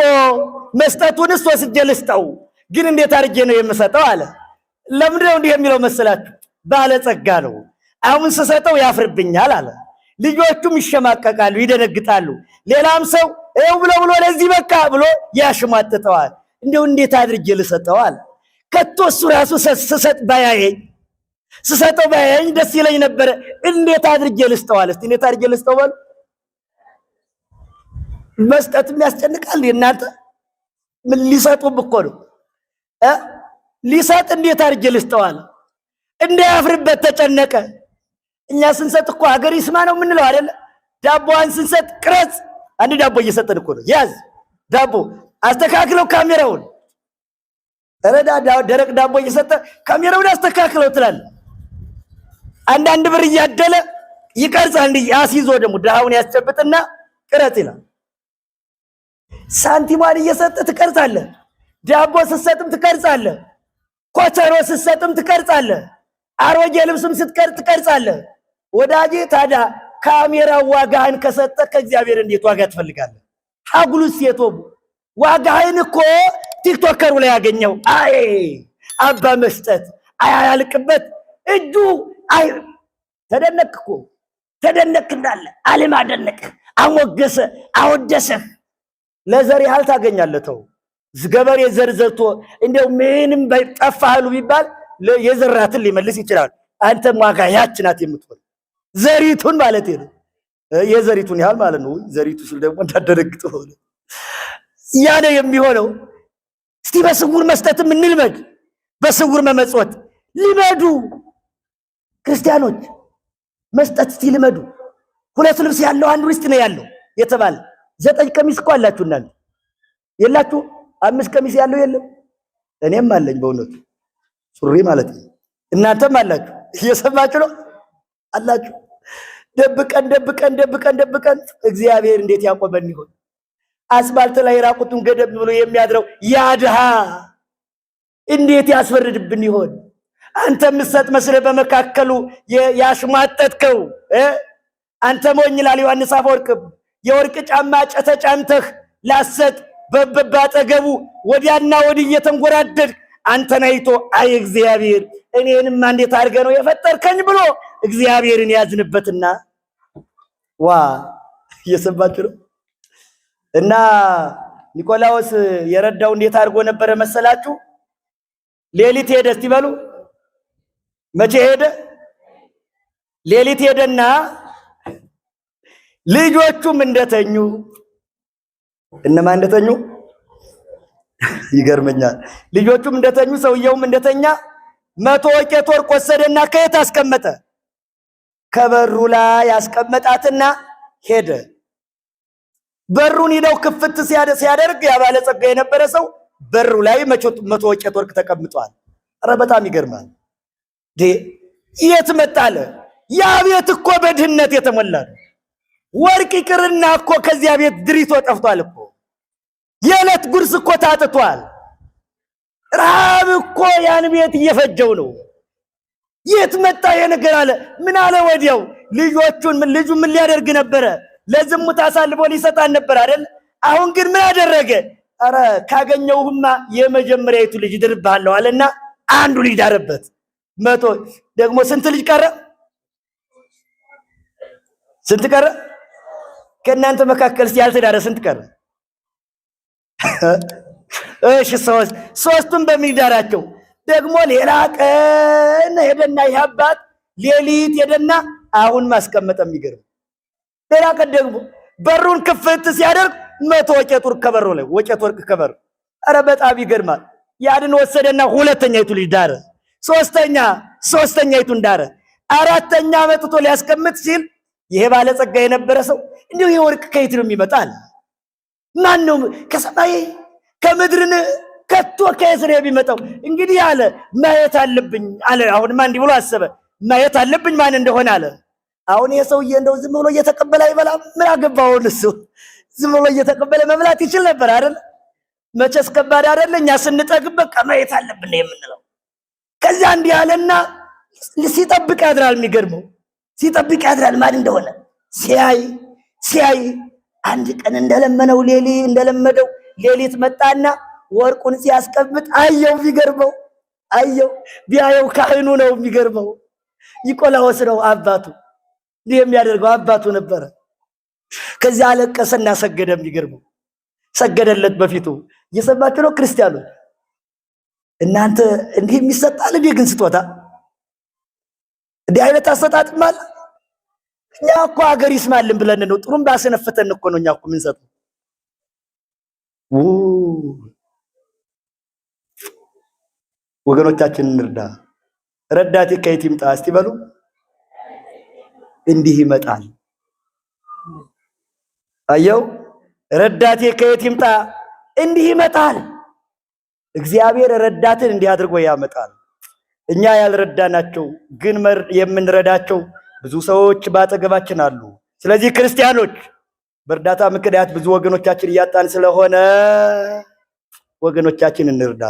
መስጠቱንስ ወስጄ ልስጠው፣ ግን እንዴት አድርጌ ነው የምሰጠው አለ። ለምንድን ነው እንዲህ የሚለው መሰላችሁ? ባለጸጋ ነው። አሁን ስሰጠው ያፍርብኛል አለ። ልጆቹም ይሸማቀቃሉ፣ ይደነግጣሉ። ሌላም ሰው ይኸው ብሎ ለዚህ በቃ ብሎ ያሽሟጥጠዋል። እንደው እንዴት አድርጌ ልሰጠው አለ። ከቶ እሱ ራሱ ስሰጠው ባያየኝ ደስ ይለኝ ነበረ። እንዴት አድርጌ ልስጠው አለ። እስቲ እንዴት አድርጌ ልስጠው በሉ። መስጠትም ያስጨንቃል። እናንተ ምን ሊሰጡም እኮ ነው ሊሰጥ እንዴት አድርጌ ልስጠው አለ። እንዳያፍርበት ተጨነቀ። እኛ ስንሰጥ እኮ ሀገር ይስማ ነው የምንለው አይደለ? ዳቦዋን ስንሰጥ ቅረጽ፣ አንድ ዳቦ እየሰጠን እኮ ነው። ያዝ ዳቦ አስተካክለው ካሜራውን፣ ደረቅ ዳቦ እየሰጠ ካሜራውን አስተካክለው ትላል። አንዳንድ ብር እያደለ ይቀርጻል። እንዲህ አስይዞ ደግሞ ድሃውን ያስጨብጥና ቅረጽ ይላል። ሳንቲሟን እየሰጠ ትቀርጻለህ። ዳቦ ስትሰጥም ትቀርጻለህ። ኮቸሮ ስትሰጥም ትቀርጻለህ። አሮጌ ልብስም ስትቀርጽ ትቀርጻለህ። ወዳጄ ታዲያ ካሜራው ዋጋህን ከሰጠ ከእግዚአብሔር እንዴት ዋጋ ትፈልጋለህ? ሀጉሉስ የቶቡ ዋጋህን እኮ ቲክቶከሩ ላይ ያገኘው አይ አባ መስጠት አያልቅበት እጁ አይ ተደነቅኩ ተደነቅ እንዳለ ዓለም አደነቅህ፣ አሞገሰ፣ አወደሰህ። ለዘር ያህል ታገኛለህ። ተው ገበሬ ዘር ዘርቶ እንደው ምንም ጠፋህሉ ቢባል የዘራትን ሊመልስ ይችላል። አንተም ዋጋ ያች ናት የምትሆን ዘሪቱን ማለት ነው። የዘሪቱን ያህል ማለት ነው። ዘሪቱ ስል ደግሞ እንዳደረግጥ ሆነ ያለ የሚሆነው። እስቲ በስውር መስጠትም እንልመድ፣ በስውር መመጽወት ልመዱ። ክርስቲያኖች መስጠት እስቲ ልመዱ። 2 ልብስ ያለው አንዱ ውስጥ ነው ያለው የተባለ 9 ቀሚስ እኮ አላችሁ እናንተ የላችሁ? 5 ቀሚስ ያለው የለም? እኔም አለኝ በእውነቱ ሱሪ ማለት ነው። እናንተም አላችሁ። እየሰማችሁ ነው አላችሁ። ደብቀን እግዚአብሔር እንዴት ያቆመን ይሆን? አስፋልት ላይ ራቁቱን ገደብ ብሎ የሚያድረው ያ ድሃ እንዴት ያስፈርድብን ይሆን? አንተ ምሰጥ መስለ በመካከሉ ያሽሟጠጥከው አንተ ሞኝ ይላል ዮሐንስ አፈወርቅ። የወርቅ ጫማ ጨተጫምተህ ላሰጥ በባጠገቡ ወዲያና ወዲህ እየተንጎራደድ አንተን አይቶ አይ እግዚአብሔር እኔንም እንዴት አድርገህ ነው የፈጠርከኝ ብሎ እግዚአብሔርን ያዝንበትና ዋ እየሰባችሁ ነው። እና ኒቆላዎስ የረዳው እንዴት አድርጎ ነበረ መሰላችሁ? ሌሊት ሄደ። እስቲ በሉ መቼ ሄደ? ሌሊት ሄደና ልጆቹም እንደተኙ እነማን እንደተኙ ይገርመኛል። ልጆቹም እንደተኙ ሰውየውም እንደተኛ 100 ወቄት ወርቅ ወሰደና ከየት አስቀመጠ? ከበሩ ላይ ያስቀመጣትና ሄደ። በሩን ሄደው ክፍት ሲያደርግ ያ ባለጸጋ የነበረ ሰው በሩ ላይ 100 ወቄት ወርቅ ተቀምጧል። ኧረ በጣም ይገርማል። የት መጣለ? ያ ቤት እኮ በድህነት የተሞላ ነው። ወርቅ ይቅርና እኮ ከዚያ ቤት ድሪቶ ጠፍቷል እኮ። የዕለት ጉርስ እኮ ታጥቷል። ረሃብ እኮ ያን ቤት እየፈጀው ነው። የት መጣ የነገር አለ። ምን አለ ወዲያው? ልጁ ምን ሊያደርግ ነበረ? ለዝሙት አሳልፎ ሊሰጣን ነበር አይደል? አሁን ግን ምን አደረገ? አረ ካገኘውህማ የመጀመሪያይቱ ልጅ ድርብሃለሁ አለና አንዱ ልጅ ዳረበት። 100 ደግሞ ስንት ልጅ ቀረ? ስንት ቀረ? ከእናንተ መካከል ያልተዳረ ስንት ቀረ? እሺ ሶስቱም በሚዳራቸው ደግሞ ሌላ ቀን ሄደና ይህ አባት ሌሊት ሄደና አሁን ማስቀመጥ የሚገርም ሌላ ቀን ደግሞ በሩን ክፍት ሲያደርግ 100 ወቄት ወርቅ ከበሩ ላይ ወቄት ወርቅ ከበሩ። ኧረ በጣም ይገርማል። ያድን ወሰደና ሁለተኛይቱ ልጅ ዳረ። ሶስተኛይቱን ዳረ። አራተኛ መጥቶ ሊያስቀምጥ ሲል ይሄ ባለጸጋ የነበረ ሰው እንዲሁ ይሄ ወርቅ ከየት ነው የሚመጣል? ማን ነው? ከሰማይ ከምድርን ከቶ ከየት ነው የሚመጣው? እንግዲህ አለ ማየት አለብኝ አለ። አሁንማ እንዲህ ብሎ አሰበ፣ ማየት አለብኝ ማን እንደሆነ አለ። አሁን ይሄ ሰውዬ እንደው ዝም ብሎ እየተቀበለ አይበላም። ምን አገባው እሱ? ዝም ብሎ እየተቀበለ መብላት ይችል ነበር አይደል? መቼስ ከባድ አይደል? እኛ ስንጠግብ በቃ ማየት አለብን የምንለው። ከዚያ እንዲህ አለና ሲጠብቅ ያድራል። የሚገርመው ሲጠብቅ ያድራል ማን እንደሆነ ሲያይ አንድ ቀን እንደለመደው ሌሊት መጣና ወርቁን ሲያስቀምጥ አየው። ቢገርመው ቢያየው ካህኑ ነው። የሚገርመው ኒቆላዎስ ነው አባቱ። እንዲህ የሚያደርገው አባቱ ነበረ። ከዚያ አለቀሰና ሰገደ። የሚገርመው ሰገደለት በፊቱ። እየሰማችሁ ነው ክርስቲያኖች? እናንተ እንዲህ የሚሰጣል እንዴ? ግን ስጦታ እንዲህ አይነት አሰጣጥም አለ? እኛ እኮ ሀገር ይስማልን ብለን ነው ጥሩምባ አስነፍተን እኮ ነው እኛ እኮ የምንሰጠው። ወገኖቻችን እንርዳ። ረዳቴ ከየት ይምጣ እስቲ በሉ። እንዲህ ይመጣል። አየው፣ ረዳቴ ከየት ይምጣ? እንዲህ ይመጣል። እግዚአብሔር ረዳትን እንዲህ አድርጎ ያመጣል። እኛ ያልረዳናቸው ግን የምንረዳቸው ብዙ ሰዎች ባጠገባችን አሉ። ስለዚህ ክርስቲያኖች በእርዳታ ምክንያት ብዙ ወገኖቻችን እያጣን ስለሆነ ወገኖቻችን እንርዳ።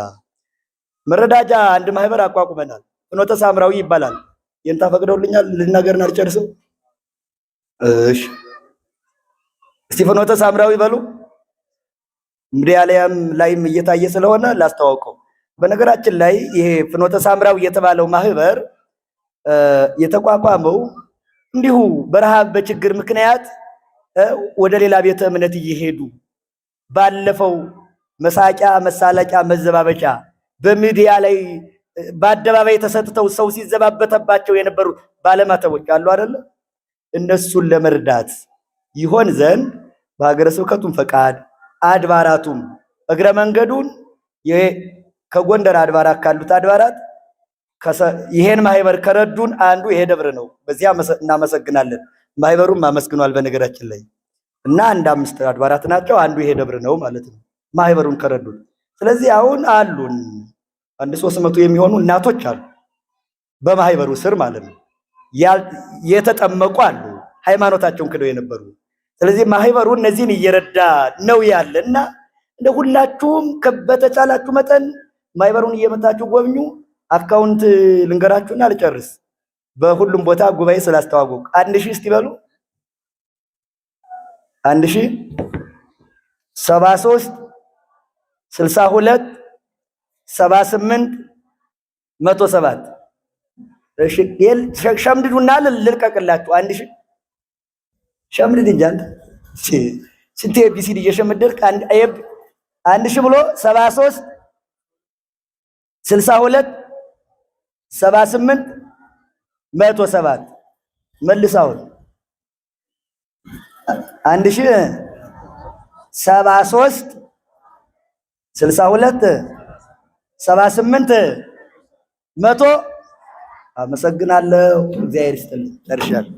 መረዳጃ አንድ ማህበር አቋቁመናል። ፍኖተ ሳምራዊ ይባላል። የንታ ፈቅደውልኛል ልናገርና ልጨርሰው። እሺ እስቲ ፍኖተ ሳምራዊ በሉ። ሚዲያ ላይም እየታየ ስለሆነ ላስተዋውቀው። በነገራችን ላይ ይሄ ፍኖተ ሳምራዊ የተባለው ማህበር የተቋቋመው እንዲሁ በረሃብ በችግር ምክንያት ወደ ሌላ ቤተ እምነት እየሄዱ ባለፈው መሳቂያ መሳለቂያ መዘባበቻ በሚዲያ ላይ በአደባባይ ተሰጥተው ሰው ሲዘባበተባቸው የነበሩ ባለማተቦች አሉ አይደል? እነሱን ለመርዳት ይሆን ዘንድ በሀገረ ስብከቱም ፈቃድ አድባራቱም እግረ መንገዱን ከጎንደር አድባራት ካሉት አድባራት ይሄን ማህበር ከረዱን አንዱ ይሄ ደብር ነው። በዚያ እናመሰግናለን። ማህበሩም አመስግኗል በነገራችን ላይ እና አንድ 5 አድባራት ናቸው። አንዱ ይሄ ደብር ነው ማለት ነው ማህበሩን ከረዱን። ስለዚህ አሁን አሉን 300 የሚሆኑ እናቶች አሉ በማህበሩ ስር ማለት ነው። የተጠመቁ አሉ ሃይማኖታቸውን ክደው የነበሩ። ስለዚህ ማህበሩ እነዚህን እየረዳ ነው ያለና እንደ ሁላችሁም በተቻላችሁ መጠን ማህበሩን እየመጣችሁ ጎብኙ። አካውንት ልንገራችሁና ልጨርስ። በሁሉም ቦታ ጉባኤ ስላስተዋወቁ 1000 እስቲ በሉ 1000 73 62 78 107 እሺ ሸምድዱና ልልቀቅላችሁ። አንድ ሺህ ሸምድድ እንጂ አንተ ስንት ኤቢሲዲ እየሸመደድክ አንድ ሺህ ብሎ 73 62 78 107 መልሳውን 1073 62 78 100 አመሰግናለሁ። እግዚአብሔር ይስጥልኝ። ደርሻለሁ።